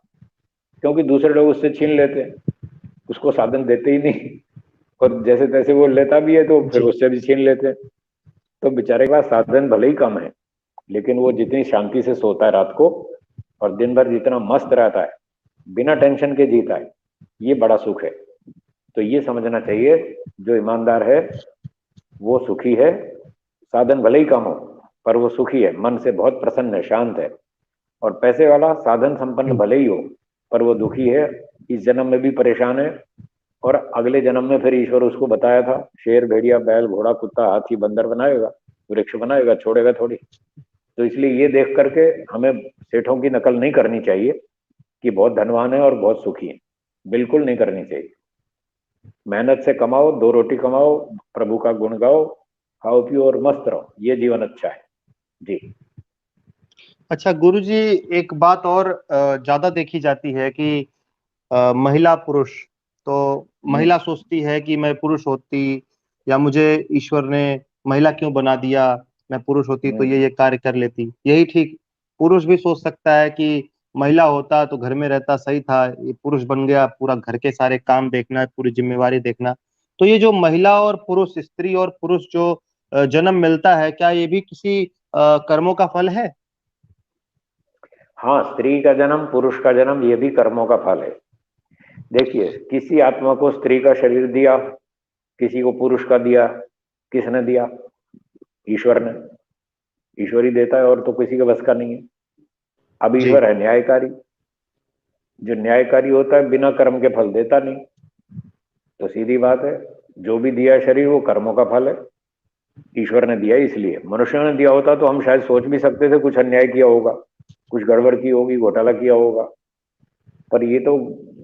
क्योंकि दूसरे लोग उससे छीन लेते हैं, उसको साधन देते ही नहीं, और जैसे तैसे वो लेता भी है तो फिर जी। उससे भी छीन लेते हैं। तो बेचारे के पास साधन भले ही कम है, लेकिन वो जितनी शांति से सोता है रात को, और दिन भर जितना मस्त रहता है, बिना टेंशन के जीता है, ये बड़ा सुख है। तो ये समझना चाहिए, जो ईमानदार है वो सुखी है। साधन भले ही कम हो, पर वो सुखी है, मन से बहुत प्रसन्न है, शांत है। और पैसे वाला साधन संपन्न हम्म। भले ही हो, पर वो दुखी है, इस जन्म में भी परेशान है, और अगले जन्म में फिर ईश्वर उसको बताया था, शेर, भेड़िया, बैल, घोड़ा, कुत्ता, हाथी, बंदर बनाएगा, वृक्ष बनाएगा, छोड़ेगा थोड़ी। तो इसलिए ये देख करके हमें सेठों की नकल नहीं करनी चाहिए कि बहुत धनवान है और बहुत सुखी है, बिल्कुल नहीं करनी चाहिए। मेहनत से कमाओ, 2 रोटी कमाओ, प्रभु का गुण गाओ, खाओ पियो और मस्त रहो, ये जीवन अच्छा है। जी अच्छा गुरुजी, एक बात और ज्यादा देखी जाती है कि महिला पुरुष, तो हम्म महिला सोचती है कि मैं पुरुष होती या मुझे ईश्वर ने महिला क्यों बना दिया, मैं पुरुष होती तो हम्म ये कार्य कर लेती। यही ठीक पुरुष भी सोच सकता है कि महिला होता तो घर में रहता सही था, ये पुरुष बन गया, पूरा घर के सारे काम देखना, पूरी जिम्मेवारी देखना। तो ये जो महिला और पुरुष, स्त्री और पुरुष जो जन्म मिलता है, क्या ये भी किसी कर्मों का फल है? हाँ, स्त्री का जन्म, पुरुष का जन्म, ये भी कर्मों का फल है। देखिए, किसी आत्मा को स्त्री का शरीर दिया, किसी को पुरुष का दिया, किसने दिया? ईश्वर ने। ईश्वर ही देता है, और तो किसी के बस का नहीं है। अब जी। ईश्वर है न्यायकारी, जो न्यायकारी होता है बिना कर्म के फल देता नहीं। तो सीधी बात है, जो भी दिया है शरीर वो कर्मों का फल है, ईश्वर ने दिया है। इसलिए मनुष्यों ने दिया होता तो हम शायद सोच भी सकते थे कुछ अन्याय किया होगा, कुछ गड़बड़ की होगी, घोटाला किया होगा, पर ये तो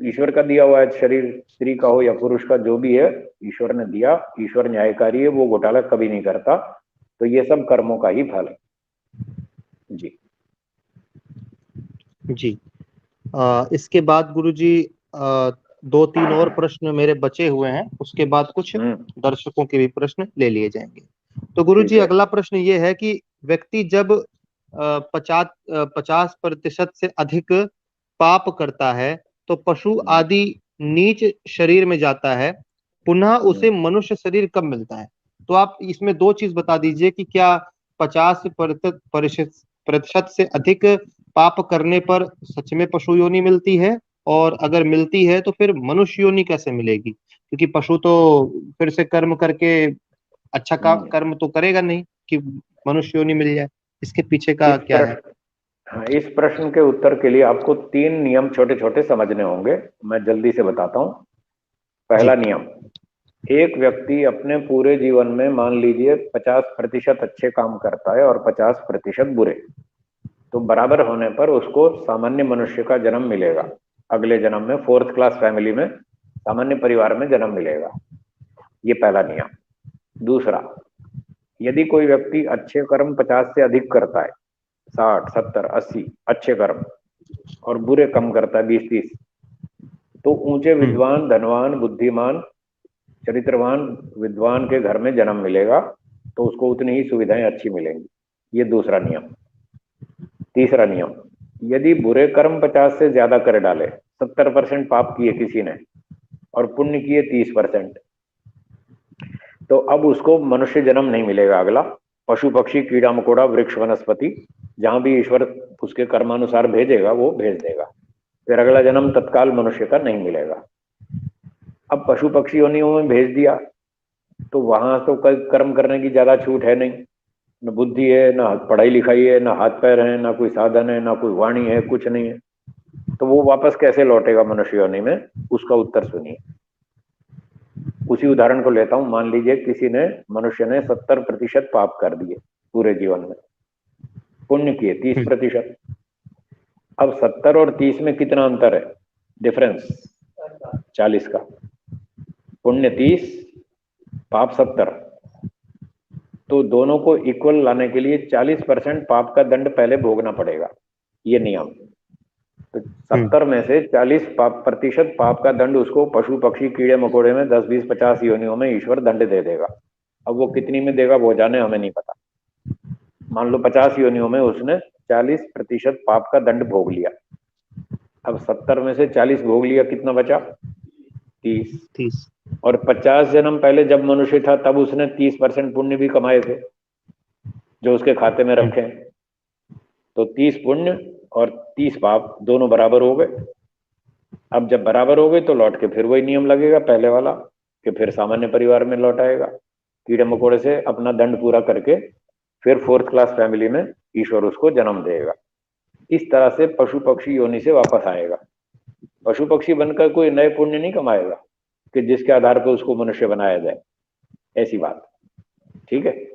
ईश्वर का दिया हुआ है शरीर, स्त्री का हो या पुरुष का, जो भी है ईश्वर ने दिया। ईश्वर न्यायकारी है, वो घोटाला कभी नहीं करता। तो ये सब कर्मों का ही फल है। जी जी। इसके बाद गुरुजी, 2 3 और प्रश्न मेरे बचे हुए हैं, उसके बाद कुछ दर्शकों के भी प्रश्न ले लिए जाएंगे। तो गुरुजी, ठीक है। अगला प्रश्न ये है कि व्यक्ति जब 50% से अधिक पाप करता है तो पशु आदि नीच शरीर में जाता है, पुनः उसे मनुष्य शरीर कब मिलता है? तो आप इसमें दो चीज बता दीजिए कि क्या 50% से अधिक पाप करने पर सच में पशु योनि मिलती है, और अगर मिलती है तो फिर मनुष्य योनि कैसे मिलेगी? क्योंकि पशु तो फिर से कर्म करके अच्छा कर्म तो करेगा नहीं कि मनुष्य योनि मिल जाए। इसके पीछे का इस क्या है? प्रश्न हाँ, इस प्रश्न के उत्तर के लिए आपको 3 नियम छोटे छोटे समझने होंगे। मैं जल्दी से बताता हूँ। पहला जी। नियम, एक व्यक्ति अपने पूरे जीवन में मान लीजिए 50% अच्छे काम करता है और 50% बुरे, तो बराबर होने पर उसको सामान्य मनुष्य का जन्म मिलेगा। अगले जन्म में 4th क्लास फैमिली में, सामान्य परिवार में जन्म मिलेगा। ये पहला नियम। दूसरा, यदि कोई व्यक्ति अच्छे कर्म 50 से अधिक करता है, 60, 70, 80 अच्छे कर्म, और बुरे कम करता है 20, 30, तो ऊंचे हम्म। विद्वान, धनवान, बुद्धिमान, चरित्रवान विद्वान के घर में जन्म मिलेगा, तो उसको उतनी ही सुविधाएं अच्छी मिलेंगी। ये दूसरा नियम। तीसरा नियम, यदि बुरे कर्म 50 से ज्यादा कर डाले, 70% पाप किए किसी ने और पुण्य किए 30%, तो अब उसको मनुष्य जन्म नहीं मिलेगा। अगला पशु पक्षी कीड़ा मकोड़ा वृक्ष वनस्पति, जहां भी ईश्वर उसके कर्मानुसार भेजेगा वो भेज देगा। फिर अगला जन्म तत्काल मनुष्य का नहीं मिलेगा। अब पशु पक्षी योनियों में भेज दिया तो वहां तो कोई कर्म करने की ज्यादा छूट है नहीं। न बुद्धि है, ना पढ़ाई लिखाई है, ना हाथ पैर है, ना कोई साधन है, ना कोई वाणी है, कुछ नहीं है। तो वो वापस कैसे लौटेगा मनुष्य योनि में? उसका उत्तर सुनिए। उसी उदाहरण को लेता हूं। मान लीजिए किसी ने, मनुष्य ने 70% पाप कर दिए पूरे जीवन में, पुण्य किए 30%। अब 70 और 30 में कितना अंतर है? डिफरेंस 40 का। पुण्य 30, पाप 70, तो दोनों को इक्वल लाने के लिए 40% पाप का दंड पहले भोगना पड़ेगा। ये नियम। तो 70 में से 40% पाप का दंड उसको पशु पक्षी कीड़े मकोड़े में 10, 20, 50 योनियों में ईश्वर दंड दे देगा। अब वो कितनी में देगा वो जाने, हमें नहीं पता। मान लो 50 योनियों में उसने 40% पाप का दंड भोग लिया। अब 70 में से 40 भोग लिया, कितना बचा? 30। 30। और 50 जन्म पहले जब मनुष्य था तब उसने 30% पुण्य भी कमाए थे जो उसके खाते में रखे हैं। तो 30 पुण्य और 30 पाप दोनों बराबर हो गए। अब जब बराबर हो गए तो लौट के फिर वही नियम लगेगा पहले वाला, कि फिर सामान्य परिवार में लौट आएगा, कीड़े मकोड़े से अपना दंड पूरा करके फिर 4th क्लास फैमिली में ईश्वर उसको जन्म देगा। इस तरह से पशु पक्षी योनि से वापस आएगा। पशु पक्षी बनकर कोई नए पुण्य नहीं कमाएगा कि जिसके आधार पर उसको मनुष्य बनाया जाए। ऐसी बात। ठीक है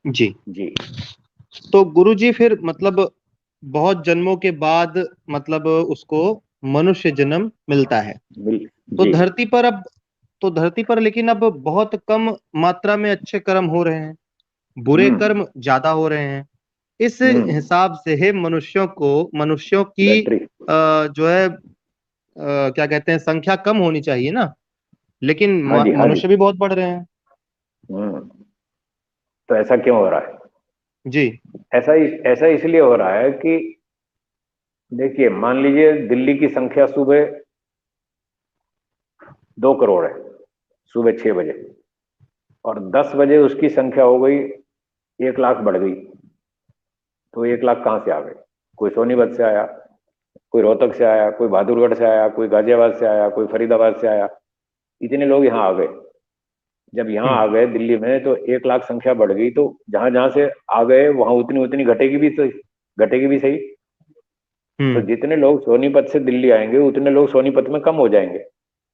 जी। जी। तो गुरुजी फिर मतलब बहुत जन्मों के बाद मतलब उसको मनुष्य जन्म मिलता है। तो जी। धरती पर अब तो धरती पर लेकिन अब बहुत कम मात्रा में अच्छे कर्म हो रहे हैं, बुरे हम्म। कर्म ज्यादा हो रहे हैं। इस हम्म। हिसाब से मनुष्यों की बैटरी। जो है क्या कहते हैं, संख्या कम होनी चाहिए ना, लेकिन हाँ जी, हाँ जी। मनुष्य भी बहुत बढ़ रहे हैं। हम्म। तो ऐसा क्यों हो रहा है? जी। ऐसा इसलिए हो रहा है कि देखिए, मान लीजिए दिल्ली की संख्या सुबह 2 करोड़ है, सुबह 6 बजे, और 10 बजे उसकी संख्या हो गई 1 लाख बढ़ गई। तो 1 लाख कहाँ से आ गए? कोई सोनीपत से आया, कोई रोहतक से आया, कोई बहादुरगढ़ से आया, कोई गाजियाबाद से आया, कोई फरीदाबाद से आया। इतने लोग यहाँ आ गए। जब यहाँ हम्म। आ गए दिल्ली में तो 1 लाख संख्या बढ़ गई। तो जहां जहां से आ गए वहां उतनी उतनी घटेगी भी, तो घटेगी भी सही। तो हम्म। जितने लोग सोनीपत से दिल्ली आएंगे उतने लोग सोनीपत में कम हो जाएंगे।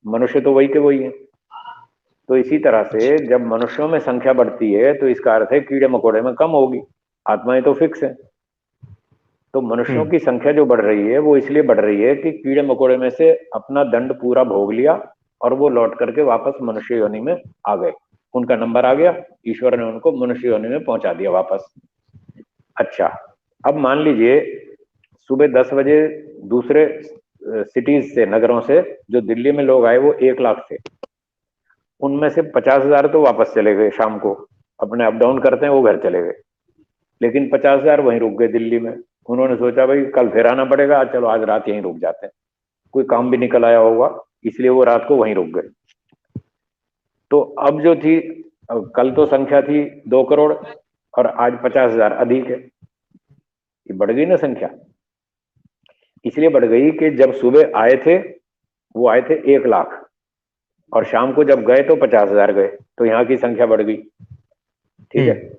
मनुष्य तो वही के वही है। तो इसी तरह से जब मनुष्यों में संख्या बढ़ती है तो इसका अर्थ है कीड़े मकोड़े में कम होगी। आत्माएं तो फिक्स है। तो मनुष्यों हम्म। की संख्या जो बढ़ रही है वो इसलिए बढ़ रही है कि कीड़े मकोड़े में से अपना दंड पूरा भोग लिया और वो लौट करके वापस मनुष्य योनि में आ गए। उनका नंबर आ गया, ईश्वर ने उनको मनुष्य योनि में पहुंचा दिया वापस। अच्छा, अब मान लीजिए सुबह 10 बजे दूसरे सिटीज से, नगरों से जो दिल्ली में लोग आए वो 1 लाख थे। उनमें से 50,000 तो वापस चले गए शाम को, अपने अप डाउन करते हैं वो घर चले गए। लेकिन 50,000 वहीं रुक गए दिल्ली में। उन्होंने सोचा भाई कल फिर आना पड़ेगा, आज चलो आज रात यहीं रुक जाते हैं, कोई काम भी निकल आया होगा, इसलिए वो रात को वहीं रुक गए। तो अब जो थी, कल तो संख्या थी 2 करोड़ और आज 50,000 अधिक है, ये बढ़ गई ना संख्या। इसलिए बढ़ गई कि जब सुबह आए थे वो आए थे 1 लाख और शाम को जब गए तो 50,000 गए, तो यहाँ की संख्या बढ़ गई। ठीक है,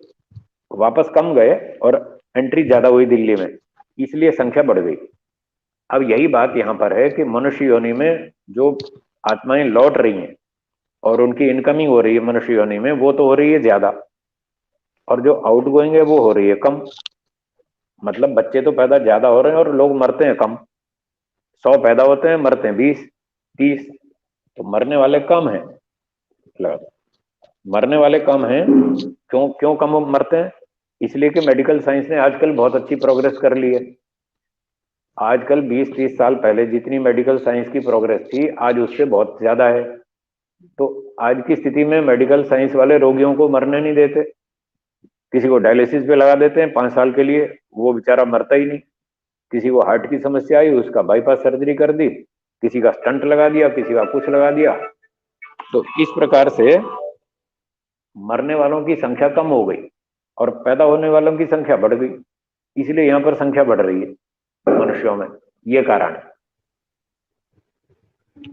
वापस कम गए और एंट्री ज्यादा हुई दिल्ली में, इसलिए संख्या बढ़ गई। अब यही बात यहाँ पर है कि मनुष्य योनि में जो आत्माएं लौट रही हैं और उनकी इनकमिंग हो रही है मनुष्य योनि में, वो तो हो रही है ज्यादा, और जो आउट गोइंग है वो हो रही है कम। मतलब बच्चे तो पैदा ज्यादा हो रहे हैं और लोग मरते हैं कम। 100 पैदा होते हैं, मरते हैं 20 30, तो मरने वाले कम हैं। मरने वाले कम हैं। क्यों क्यों कम मरते हैं? इसलिए कि मेडिकल साइंस ने आजकल बहुत अच्छी प्रोग्रेस कर ली है। आजकल 20-30 साल पहले जितनी मेडिकल साइंस की प्रोग्रेस थी, आज उससे बहुत ज्यादा है। तो आज की स्थिति में मेडिकल साइंस वाले रोगियों को मरने नहीं देते, किसी को डायलिसिस पे लगा देते हैं 5 साल के लिए, वो बेचारा मरता ही नहीं। किसी को हार्ट की समस्या आई, उसका बाईपास सर्जरी कर दी, किसी का स्टंट लगा दिया, किसी का कुछ लगा दिया। तो इस प्रकार से मरने वालों की संख्या कम हो गई और पैदा होने वालों की संख्या बढ़ गई, इसलिए यहाँ पर संख्या बढ़ रही है मनुष्यों में, ये कारण है।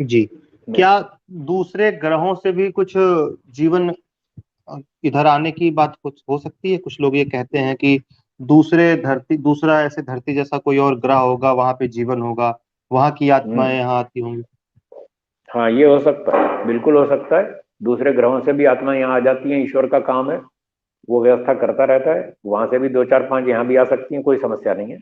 जी, क्या दूसरे ग्रहों से भी कुछ जीवन इधर आने की बात कुछ हो सकती है? कुछ लोग ये कहते हैं कि दूसरा ऐसे धरती जैसा कोई और ग्रह होगा, वहां पे जीवन होगा, वहां की आत्माएं यहाँ आती होंगी। हाँ, ये हो सकता है, बिल्कुल हो सकता है। दूसरे ग्रहों से भी आत्मा यहाँ आ जाती हैं, ईश्वर का काम है, वो व्यवस्था करता रहता है। वहां से भी 2-4-5 यहाँ भी आ सकती हैं, कोई समस्या नहीं है।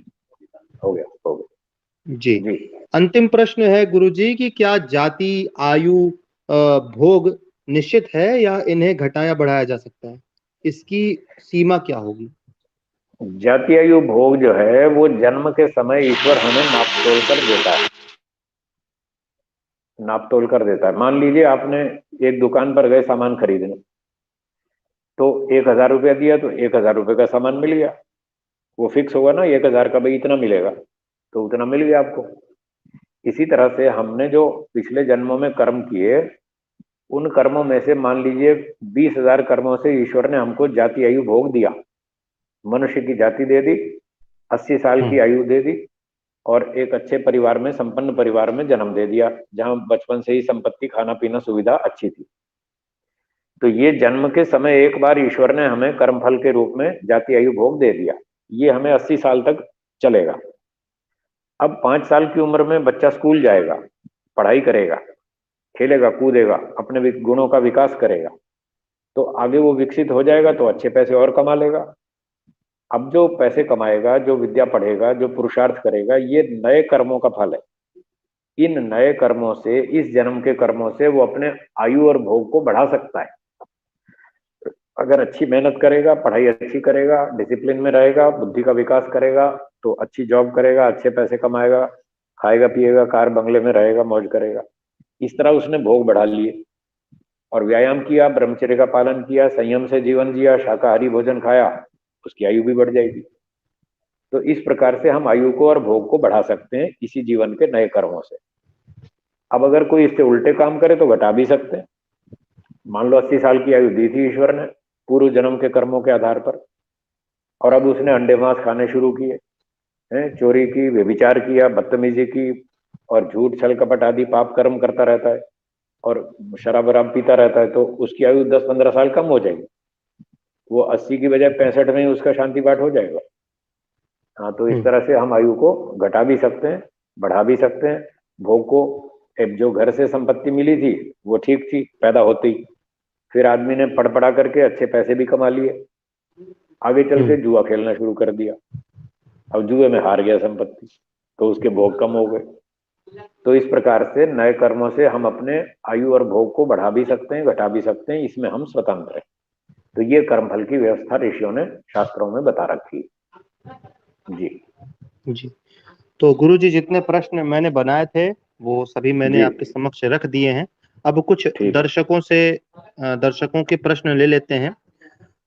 हो गया, हो गया। जी, जी, अंतिम प्रश्न है गुरुजी कि क्या जाति, आयु, भोग निश्चित है या इन्हें घटाया बढ़ाया जा सकता है? इसकी सीमा क्या होगी? जाति आयु भोग जो है वो जन्म के समय ईश्वर हमें नाप तोल कर देता है, नाप तोल कर देता है। मान लीजिए आपने एक दुकान पर गए सामान खरीदने, तो 1,000 रुपया दिया तो 1,000 रुपये का सामान मिल गया। वो फिक्स होगा ना 1,000 का, भाई इतना मिलेगा, तो उतना मिल गया आपको। इसी तरह से हमने जो पिछले जन्मों में कर्म किए, उन कर्मों में से मान लीजिए 20,000 कर्मों से ईश्वर ने हमको जाति आयु भोग दिया, मनुष्य की जाति दे दी, 80 साल की आयु दे दी और एक अच्छे परिवार में, संपन्न परिवार में जन्म दे दिया, जहां बचपन से ही संपत्ति, खाना पीना सुविधा अच्छी थी। तो ये जन्म के समय एक बार ईश्वर ने हमें कर्मफल के रूप में जाति आयु भोग दे दिया, ये हमें 80 साल तक चलेगा। अब 5 साल की उम्र में बच्चा स्कूल जाएगा, पढ़ाई करेगा, खेलेगा कूदेगा, अपने गुणों का विकास करेगा, तो आगे वो विकसित हो जाएगा तो अच्छे पैसे और कमा लेगा। अब जो पैसे कमाएगा, जो विद्या पढ़ेगा, जो पुरुषार्थ करेगा, ये नए कर्मों का फल है। इन नए कर्मों से, इस जन्म के कर्मों से वो अपने आयु और भोग को बढ़ा सकता है। अगर अच्छी मेहनत करेगा, पढ़ाई अच्छी करेगा, डिसिप्लिन में रहेगा, बुद्धि का विकास करेगा, तो अच्छी जॉब करेगा, अच्छे पैसे कमाएगा, खाएगा पिएगा, कार बंगले में रहेगा, मौज करेगा। इस तरह उसने भोग बढ़ा लिए। और व्यायाम किया, ब्रह्मचर्य का पालन किया, संयम से जीवन जिया, शाकाहारी भोजन खाया, उसकी आयु भी बढ़ जाएगी। तो इस प्रकार से हम आयु को और भोग को बढ़ा सकते हैं इसी जीवन के नए कर्मों से। अब अगर कोई इससे उल्टे काम करे तो घटा भी सकते हैं। मान लो 80 साल की आयु दी थी ईश्वर ने पूर्व जन्म के कर्मों के आधार पर, और अब उसने अंडे मांस खाने शुरू किए हैं, चोरी की, व्यभिचार किया, बदतमीजी की और झूठ छल कपट आदि पाप कर्म करता रहता है और शराब वराब पीता रहता है, तो उसकी आयु 10-15 साल कम हो जाएगी। वो 80 की बजाय 65 में ही उसका शांति पाठ हो जाएगा। हाँ, तो इस तरह से हम आयु को घटा भी सकते हैं, बढ़ा भी सकते हैं। भोग को, एक जो घर से संपत्ति मिली थी वो ठीक थी पैदा होते ही, फिर आदमी ने पढ़ पढ़ा करके अच्छे पैसे भी कमा लिए, आगे चल के जुआ खेलना शुरू कर दिया, अब जुए में हार गया संपत्ति, तो उसके भोग कम हो गए। तो इस प्रकार से नए कर्मों से हम अपने आयु और भोग को बढ़ा भी सकते हैं, घटा भी सकते हैं, इसमें हम स्वतंत्र हैं। तो ये कर्मफल की व्यवस्था ऋषियों ने शास्त्रों में बता रखी है। जी जी, तो गुरु जी जितने प्रश्न मैंने बनाए थे वो सभी मैंने आपके समक्ष रख दिए हैं। अब कुछ दर्शकों के प्रश्न ले लेते हैं।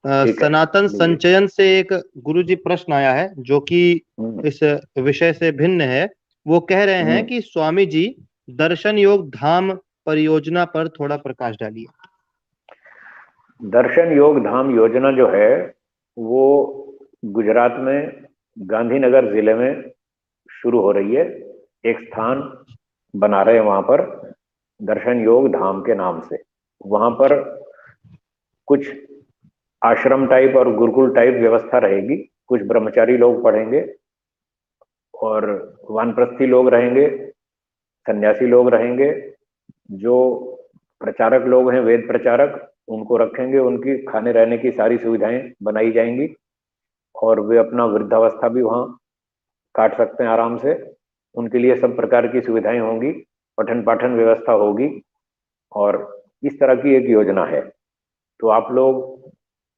ठीक है, सनातन लीजिए। संचयन से एक गुरुजी प्रश्न आया है जो कि हम्म। इस विषय से भिन्न है। वो कह रहे हैं हम्म। कि स्वामी जी दर्शन योग धाम परियोजना पर थोड़ा प्रकाश डालिए। दर्शन योग धाम योजना जो है वो गुजरात में गांधीनगर जिले में शुरू हो रही है। एक स्थान बना रहे हैं वहां पर, दर्शन योग धाम के नाम से। वहां पर कुछ आश्रम टाइप और गुरुकुल टाइप व्यवस्था रहेगी। कुछ ब्रह्मचारी लोग पढ़ेंगे और वानप्रस्थी लोग रहेंगे, सन्यासी लोग रहेंगे। जो प्रचारक लोग हैं, वेद प्रचारक, उनको रखेंगे। उनकी खाने रहने की सारी सुविधाएं बनाई जाएंगी और वे अपना वृद्धावस्था भी वहाँ काट सकते हैं आराम से। उनके लिए सब प्रकार की सुविधाएं होंगी, पठन पाठन व्यवस्था होगी। और इस तरह की एक योजना है। तो आप लोग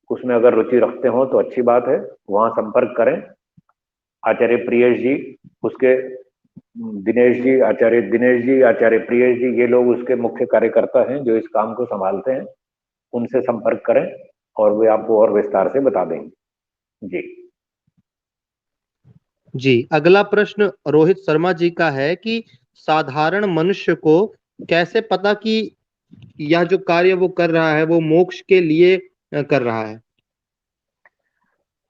उसमें अगर रुचि रखते हो तो अच्छी बात है, वहाँ संपर्क करें। आचार्य प्रियेश जी उसके, दिनेश जी, आचार्य दिनेश जी, आचार्य प्रियेश जी, ये लोग उसके मुख्य कार्यकर्ता हैं जो इस काम को संभालते हैं। उनसे संपर्क करें और वे आपको और विस्तार से बता देंगे। जी। जी, अगला प्रश्न रोहित शर्मा जी का है कि साधारण मनुष्य को कैसे पता कि यह जो कार्य वो कर रहा है वो मोक्ष के लिए कर रहा है।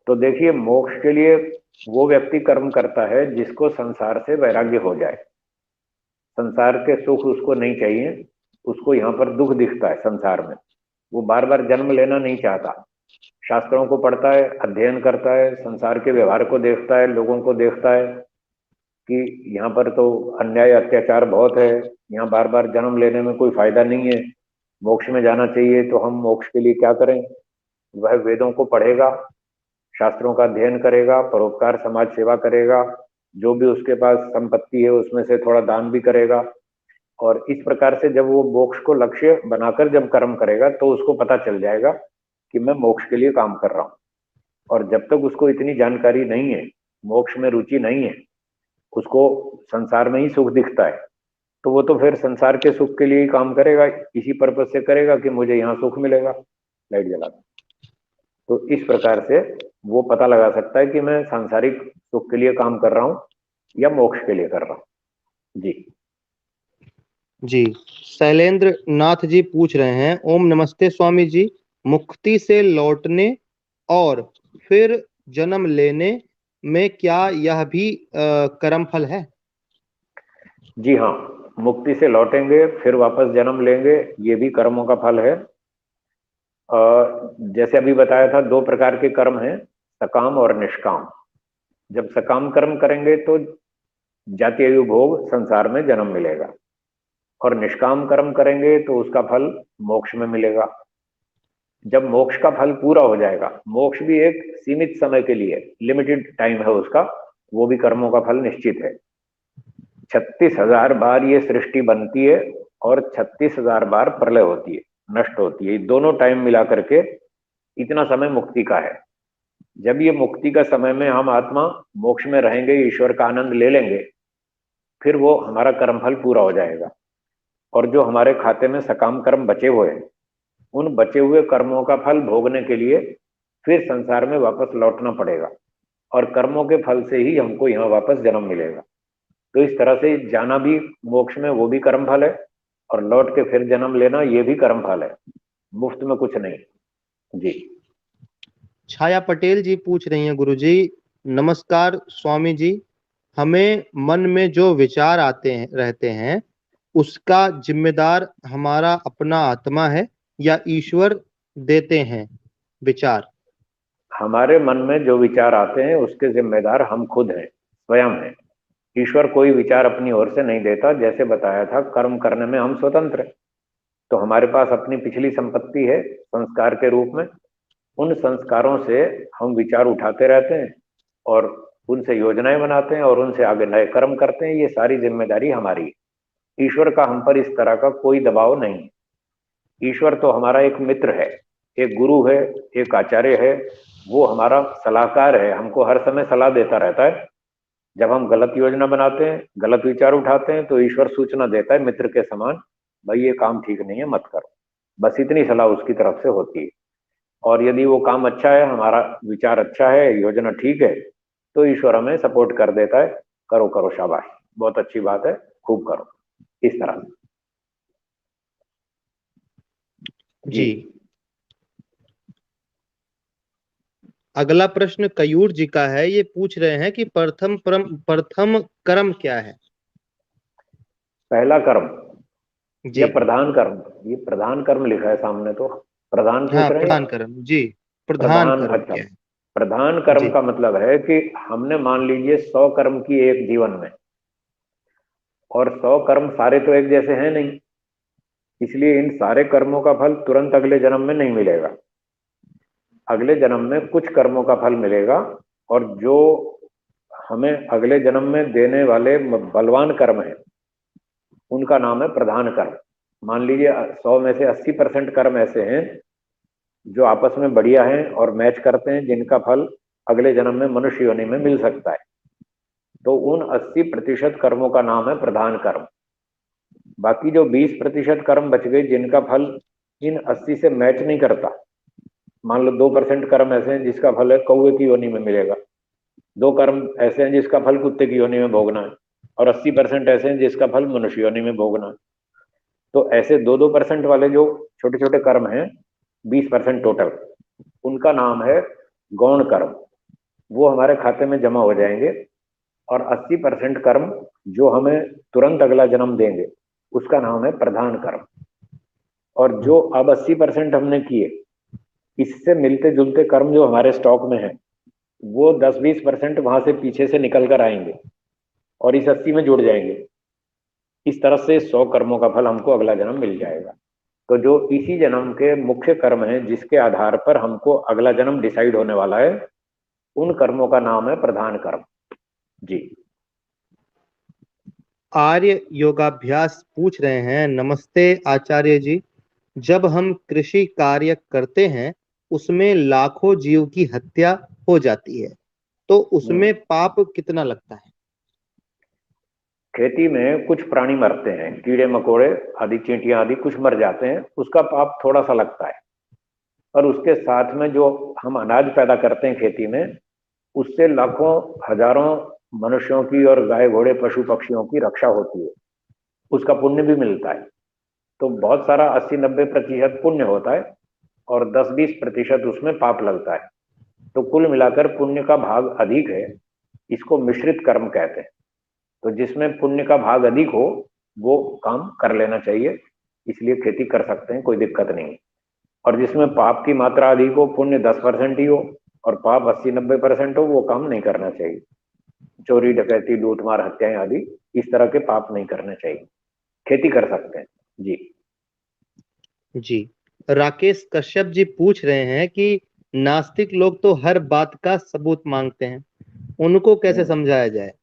तो देखिए, मोक्ष के लिए वो व्यक्ति कर्म करता है जिसको संसार से वैराग्य हो जाए। संसार के सुख उसको नहीं चाहिए। उसको यहाँ पर दुख दिखता है संसार में। वो बार बार जन्म लेना नहीं चाहता। शास्त्रों को पढ़ता है, अध्ययन करता है, संसार के व्यवहार को देखता है, लोगों को देखता है कि यहाँ पर तो अन्याय अत्याचार बहुत है, यहाँ बार बार जन्म लेने में कोई फायदा नहीं है, मोक्ष में जाना चाहिए। तो हम मोक्ष के लिए क्या करें? वह वेदों को पढ़ेगा, शास्त्रों का अध्ययन करेगा, परोपकार समाज सेवा करेगा, जो भी उसके पास संपत्ति है उसमें से थोड़ा दान भी करेगा। और इस प्रकार से जब वो मोक्ष को लक्ष्य बनाकर जब कर्म करेगा तो उसको पता चल जाएगा कि मैं मोक्ष के लिए काम कर रहा हूँ। और जब तक उसको इतनी जानकारी नहीं है, मोक्ष में रुचि नहीं है, उसको संसार में ही सुख दिखता है, तो वो तो फिर संसार के सुख के लिए ही काम करेगा। इसी पर्पज से करेगा कि मुझे यहाँ सुख मिलेगा। लाइट जला दो। तो इस प्रकार से वो पता लगा सकता है कि मैं सांसारिक सुख के लिए काम कर रहा हूँ या मोक्ष के लिए कर रहा हूँ। जी। जी, शैलेंद्र नाथ जी पूछ रहे हैं, ओम नमस्ते स्वामी जी, मुक्ति से लौटने और फिर जन्म लेने में क्या यह भी कर्म फल है? जी हाँ, मुक्ति से लौटेंगे फिर वापस जन्म लेंगे, ये भी कर्मों का फल है। जैसे अभी बताया था, दो प्रकार के कर्म हैं, सकाम और निष्काम। जब सकाम कर्म करेंगे तो जाति आयु भोग संसार में जन्म मिलेगा, और निष्काम कर्म करेंगे तो उसका फल मोक्ष में मिलेगा। जब मोक्ष का फल पूरा हो जाएगा, मोक्ष भी एक सीमित समय के लिए, लिमिटेड टाइम है उसका, वो भी कर्मों का फल निश्चित है। 36,000 बार ये सृष्टि बनती है और 36,000 बार प्रलय होती है, नष्ट होती है। दोनों टाइम मिला करके इतना समय मुक्ति का है। जब ये मुक्ति का समय में हम आत्मा मोक्ष में रहेंगे, ईश्वर का आनंद ले लेंगे, फिर वो हमारा कर्मफल पूरा हो जाएगा। और जो हमारे खाते में सकाम कर्म बचे हुए हैं, उन बचे हुए कर्मों का फल भोगने के लिए फिर संसार में वापस लौटना पड़ेगा, और कर्मों के फल से ही हमको यहाँ वापस जन्म मिलेगा। तो इस तरह से जाना भी मोक्ष में, वो भी कर्म फल है, और लौट के फिर जन्म लेना, ये भी कर्म फल है। मुफ्त में कुछ नहीं। जी। छाया पटेल जी पूछ रही हैं, गुरुजी नमस्कार स्वामी जी, हमें मन में जो विचार आते हैं रहते हैं उसका जिम्मेदार हमारा अपना आत्मा है या ईश्वर देते हैं विचार? हमारे मन में जो विचार आते हैं उसके जिम्मेदार हम खुद हैं, स्वयं हैं। ईश्वर कोई विचार अपनी ओर से नहीं देता। जैसे बताया था, कर्म करने में हम स्वतंत्र हैं। तो हमारे पास अपनी पिछली संपत्ति है संस्कार के रूप में। उन संस्कारों से हम विचार उठाते रहते हैं और उनसे योजनाएं बनाते हैं और उनसे आगे नए कर्म करते हैं। ये सारी जिम्मेदारी हमारी है। ईश्वर का हम पर इस तरह का कोई दबाव नहीं है। ईश्वर तो हमारा एक मित्र है, एक गुरु है, एक आचार्य है। वो हमारा सलाहकार है, हमको हर समय सलाह देता रहता है। जब हम गलत योजना बनाते हैं, गलत विचार उठाते हैं, तो ईश्वर सूचना देता है मित्र के समान, भाई ये काम ठीक नहीं है, मत करो। बस इतनी सलाह उसकी तरफ से होती है। और यदि वो काम अच्छा है, हमारा विचार अच्छा है, योजना ठीक है, तो ईश्वर हमें सपोर्ट कर देता है, करो करो शाबाश, बहुत अच्छी बात है, खूब करो, इस तरह से। जी। अगला प्रश्न कयूर जी का है। ये पूछ रहे हैं कि प्रथम कर्म क्या है? पहला कर्म जी। या प्रधान कर्म? ये प्रधान कर्म लिखा है सामने, तो प्रधान हाँ, पूछ रहे हैं या प्रधान कर्म। जी, प्रधान प्रधान? कर्म अच्छा, क्या है? प्रधान कर्म जी। का मतलब है कि हमने मान लीजिए 100 कर्म किए एक जीवन में, और 100 कर्म सारे तो एक जैसे हैं नहीं, इसलिए इन सारे कर्मों का फल तुरंत अगले जन्म में नहीं मिलेगा। अगले जन्म में कुछ कर्मों का फल मिलेगा, और जो हमें अगले जन्म में देने वाले बलवान कर्म हैं, उनका नाम है प्रधान कर्म। मान लीजिए 100 में से 80% कर्म ऐसे हैं जो आपस में बढ़िया हैं और मैच करते हैं, जिनका फल अगले जन्म में मनुष्य योनि में मिल सकता है, तो उन 80% कर्मों का नाम है प्रधान कर्म। बाकी जो 20% कर्म बच गए जिनका फल इन 80 से मैच नहीं करता, मान लो 2% कर्म ऐसे हैं जिसका फल है कौवे की योनि में मिलेगा, 2 कर्म ऐसे हैं जिसका फल कुत्ते की योनि में भोगना है, और 80% ऐसे हैं जिसका फल मनुष्य योनि में भोगना है। तो ऐसे 2-2% वाले जो छोटे छोटे कर्म हैं, 20% टोटल, उनका नाम है गौण कर्म। वो हमारे खाते में जमा हो जाएंगे। और 80% कर्म जो हमें तुरंत अगला जन्म देंगे, उसका नाम है प्रधान कर्म। और जो अब 80% हमने किए, इससे मिलते जुलते कर्म जो हमारे स्टॉक में है, वो 10-20% वहां से पीछे से निकल कर आएंगे और इस 80 में जुड़ जाएंगे। इस तरह से 100 कर्मों का फल हमको अगला जन्म मिल जाएगा। तो जो इसी जन्म के मुख्य कर्म हैं, जिसके आधार पर हमको अगला जन्म डिसाइड होने वाला है, उन कर्मों का नाम है प्रधान कर्म। जी। आर्य योगाभ्यास पूछ रहे हैं, नमस्ते आचार्य जी। जब हम कृषि कार्य करते हैं, उसमें लाखों जीव की हत्या हो जाती है, तो उसमें पाप कितना लगता है? खेती में कुछ प्राणी मरते हैं, कीड़े मकोड़े आदि, चींटियां आदि कुछ मर जाते हैं, उसका पाप थोड़ा सा लगता है। और उसके साथ में जो हम अनाज पैदा करते हैं खेती में, उससे लाखों हजारों मनुष्यों की और गाय घोड़े पशु पक्षियों की रक्षा होती है, उसका पुण्य भी मिलता है। तो बहुत सारा 80-90% पुण्य होता है, और 10-20% उसमें पाप लगता है। तो कुल मिलाकर पुण्य का भाग अधिक है। इसको मिश्रित कर्म कहते हैं। तो जिसमें पुण्य का भाग अधिक हो, वो काम कर लेना चाहिए, इसलिए खेती कर सकते हैं, कोई दिक्कत नहीं। और जिसमें पाप की मात्रा अधिक हो, पुण्य 10% ही हो और पाप 80-90% हो, वो काम नहीं करना चाहिए। चोरी डकैती लूटमार हत्याएं आदि इस तरह के पाप नहीं करने चाहिए, खेती कर सकते हैं। जी। जी। राकेश कश्यप जी पूछ रहे हैं कि नास्तिक लोग तो हर बात का सबूत मांगते हैं, उनको कैसे हम्म। समझाया जाए?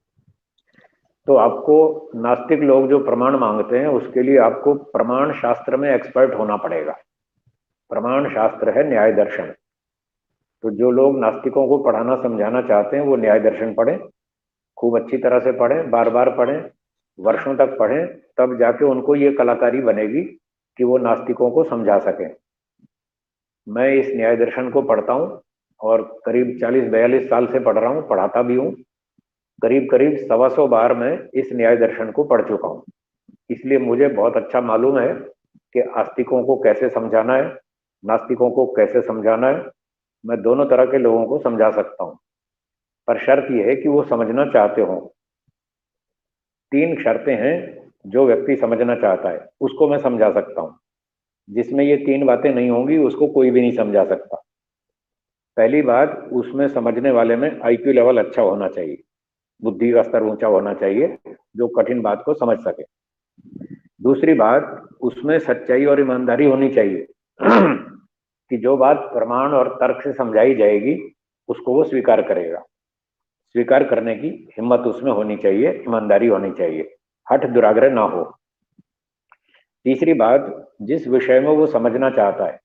तो आपको, नास्तिक लोग जो प्रमाण मांगते हैं, उसके लिए आपको प्रमाण शास्त्र में एक्सपर्ट होना पड़ेगा। प्रमाण शास्त्र है न्याय दर्शन। तो जो लोग नास्तिकों को पढ़ाना समझाना चाहते हैं, वो न्याय दर्शन पढ़ें, खूब अच्छी तरह से पढ़ें, बार बार पढ़ें, वर्षों तक पढ़ें, तब जाके उनको ये कलाकारी बनेगी कि वो नास्तिकों को समझा सकें। मैं इस न्याय दर्शन को पढ़ता हूँ, और करीब 40-42 साल से पढ़ रहा हूँ, पढ़ाता भी हूँ। करीब करीब 125 बार मैं इस न्याय दर्शन को पढ़ चुका हूँ। इसलिए मुझे बहुत अच्छा मालूम है कि आस्तिकों को कैसे समझाना है, नास्तिकों को कैसे समझाना है। मैं दोनों तरह के लोगों को समझा सकता हूँ, पर शर्त यह है कि वो समझना चाहते हो। 3 शर्तें हैं जो व्यक्ति समझना चाहता है, उसको मैं समझा सकता हूँ। जिसमें ये 3 बातें नहीं होंगी, उसको कोई भी नहीं समझा सकता। पहली बात, उसमें समझने वाले में आईक्यू लेवल अच्छा होना चाहिए, बुद्धि का स्तर ऊंचा होना चाहिए, जो कठिन बात को समझ सके। दूसरी बात, उसमें सच्चाई और ईमानदारी होनी चाहिए कि जो बात प्रमाण और तर्क से समझाई जाएगी, उसको वो स्वीकार करेगा। स्वीकार करने की हिम्मत उसमें होनी चाहिए, ईमानदारी होनी चाहिए, हठ दुराग्रह ना हो। तीसरी बात, जिस विषय में वो समझना चाहता है,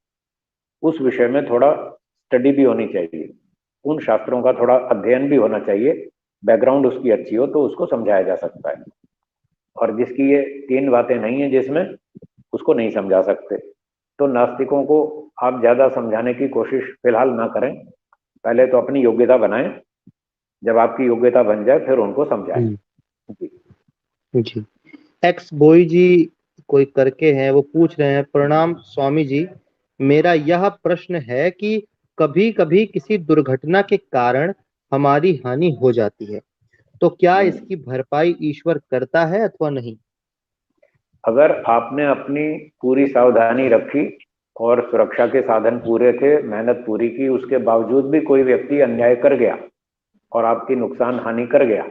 उस विषय में थोड़ा स्टडी भी होनी चाहिए, उन शास्त्रों का थोड़ा अध्ययन भी होना चाहिए। बैकग्राउंड उसकी अच्छी हो तो उसको समझाया जा सकता है। और जिसकी ये 3 बातें नहीं है जिसमें, उसको नहीं समझा सकते। तो नास्तिकों को आप ज्यादा समझाने की कोशिश फिलहाल ना करें, पहले तो अपनी योग्यता बनाएं, जब आपकी योग्यता बन जाए फिर उनको समझाएं। जी जी। एक्स बॉय जी कोई करके हैं, वो पूछ रहे हैं, प्रणाम स्वामी जी, मेरा यह प्रश्न है कि कभी कभी किसी दुर्घटना के कारण हमारी हानि हो जाती है, तो क्या इसकी भरपाई ईश्वर करता है अथवा नहीं? अगर आपने अपनी पूरी सावधानी रखी और सुरक्षा के साधन पूरे थे, मेहनत पूरी की, उसके बावजूद भी कोई व्यक्ति अन्याय कर गया और आपकी नुकसान हानि कर गया,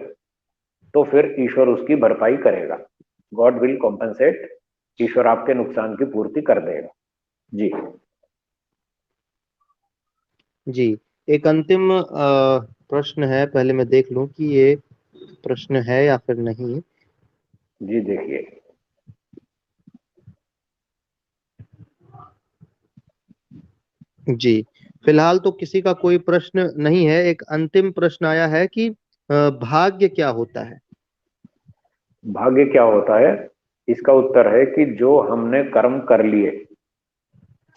तो फिर ईश्वर उसकी भरपाई करेगा। God will compensate. ईश्वर आपके नुकसान की पूर्ति कर देगा। जी जी। एक अंतिम प्रश्न है, पहले मैं देख लूं कि ये प्रश्न है या फिर नहीं। जी देखिए। जी, फिलहाल तो किसी का कोई प्रश्न नहीं है। एक अंतिम प्रश्न आया है कि भाग्य क्या होता है? भाग्य क्या होता है? इसका उत्तर है कि जो हमने कर्म कर लिए,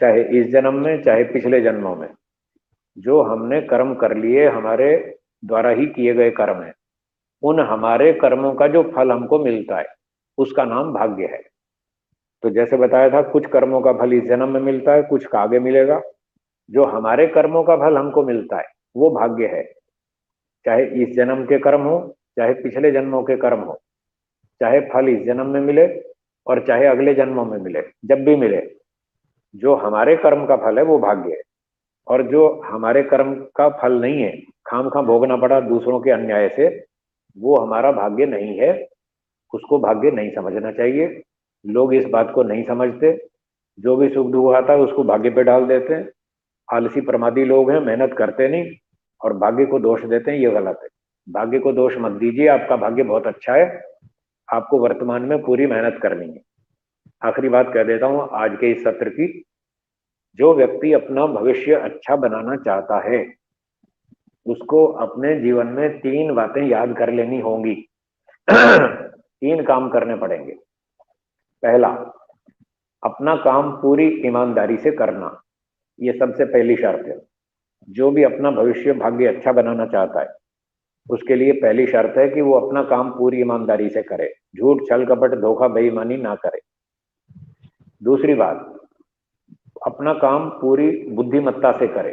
चाहे इस जन्म में चाहे पिछले जन्मों में, जो हमने कर्म कर लिए, हमारे द्वारा ही किए गए कर्म है, उन हमारे कर्मों का जो फल हमको मिलता है उसका नाम भाग्य है। तो जैसे बताया था, कुछ कर्मों का फल इस जन्म में मिलता है, कुछ का आगे मिलेगा। जो हमारे कर्मों का फल हमको मिलता है वो भाग्य है। चाहे इस जन्म के कर्म हो, चाहे पिछले जन्मों के कर्म हो, चाहे फल इस जन्म में मिले और चाहे अगले जन्मों में मिले, जब भी मिले, जो हमारे कर्म का फल है वो भाग्य है। और जो हमारे कर्म का फल नहीं है, खाम खा भोगना पड़ा दूसरों के अन्याय से, वो हमारा भाग्य नहीं है। उसको भाग्य नहीं समझना चाहिए। लोग इस बात को नहीं समझते। जो भी सुख दुख आता है उसको भाग्य पे डाल देते हैं। आलसी प्रमादी लोग हैं, मेहनत करते नहीं और भाग्य को दोष देते हैं, ये गलत है। भाग्य को दोष मत दीजिए, आपका भाग्य बहुत अच्छा है। आपको वर्तमान में पूरी मेहनत करनी है। आखिरी बात कह देता हूं आज के इस सत्र की, जो व्यक्ति अपना भविष्य अच्छा बनाना चाहता है उसको अपने जीवन में तीन बातें याद कर लेनी होंगी। तीन काम करने पड़ेंगे। पहला, अपना काम पूरी ईमानदारी से करना, ये सबसे पहली शर्त है। जो भी अपना भविष्य भाग्य अच्छा बनाना चाहता है उसके लिए पहली शर्त है कि वो अपना काम पूरी ईमानदारी से करे, झूठ छल कपट धोखा बेईमानी ना करे। दूसरी बात, अपना काम पूरी बुद्धिमत्ता से करे,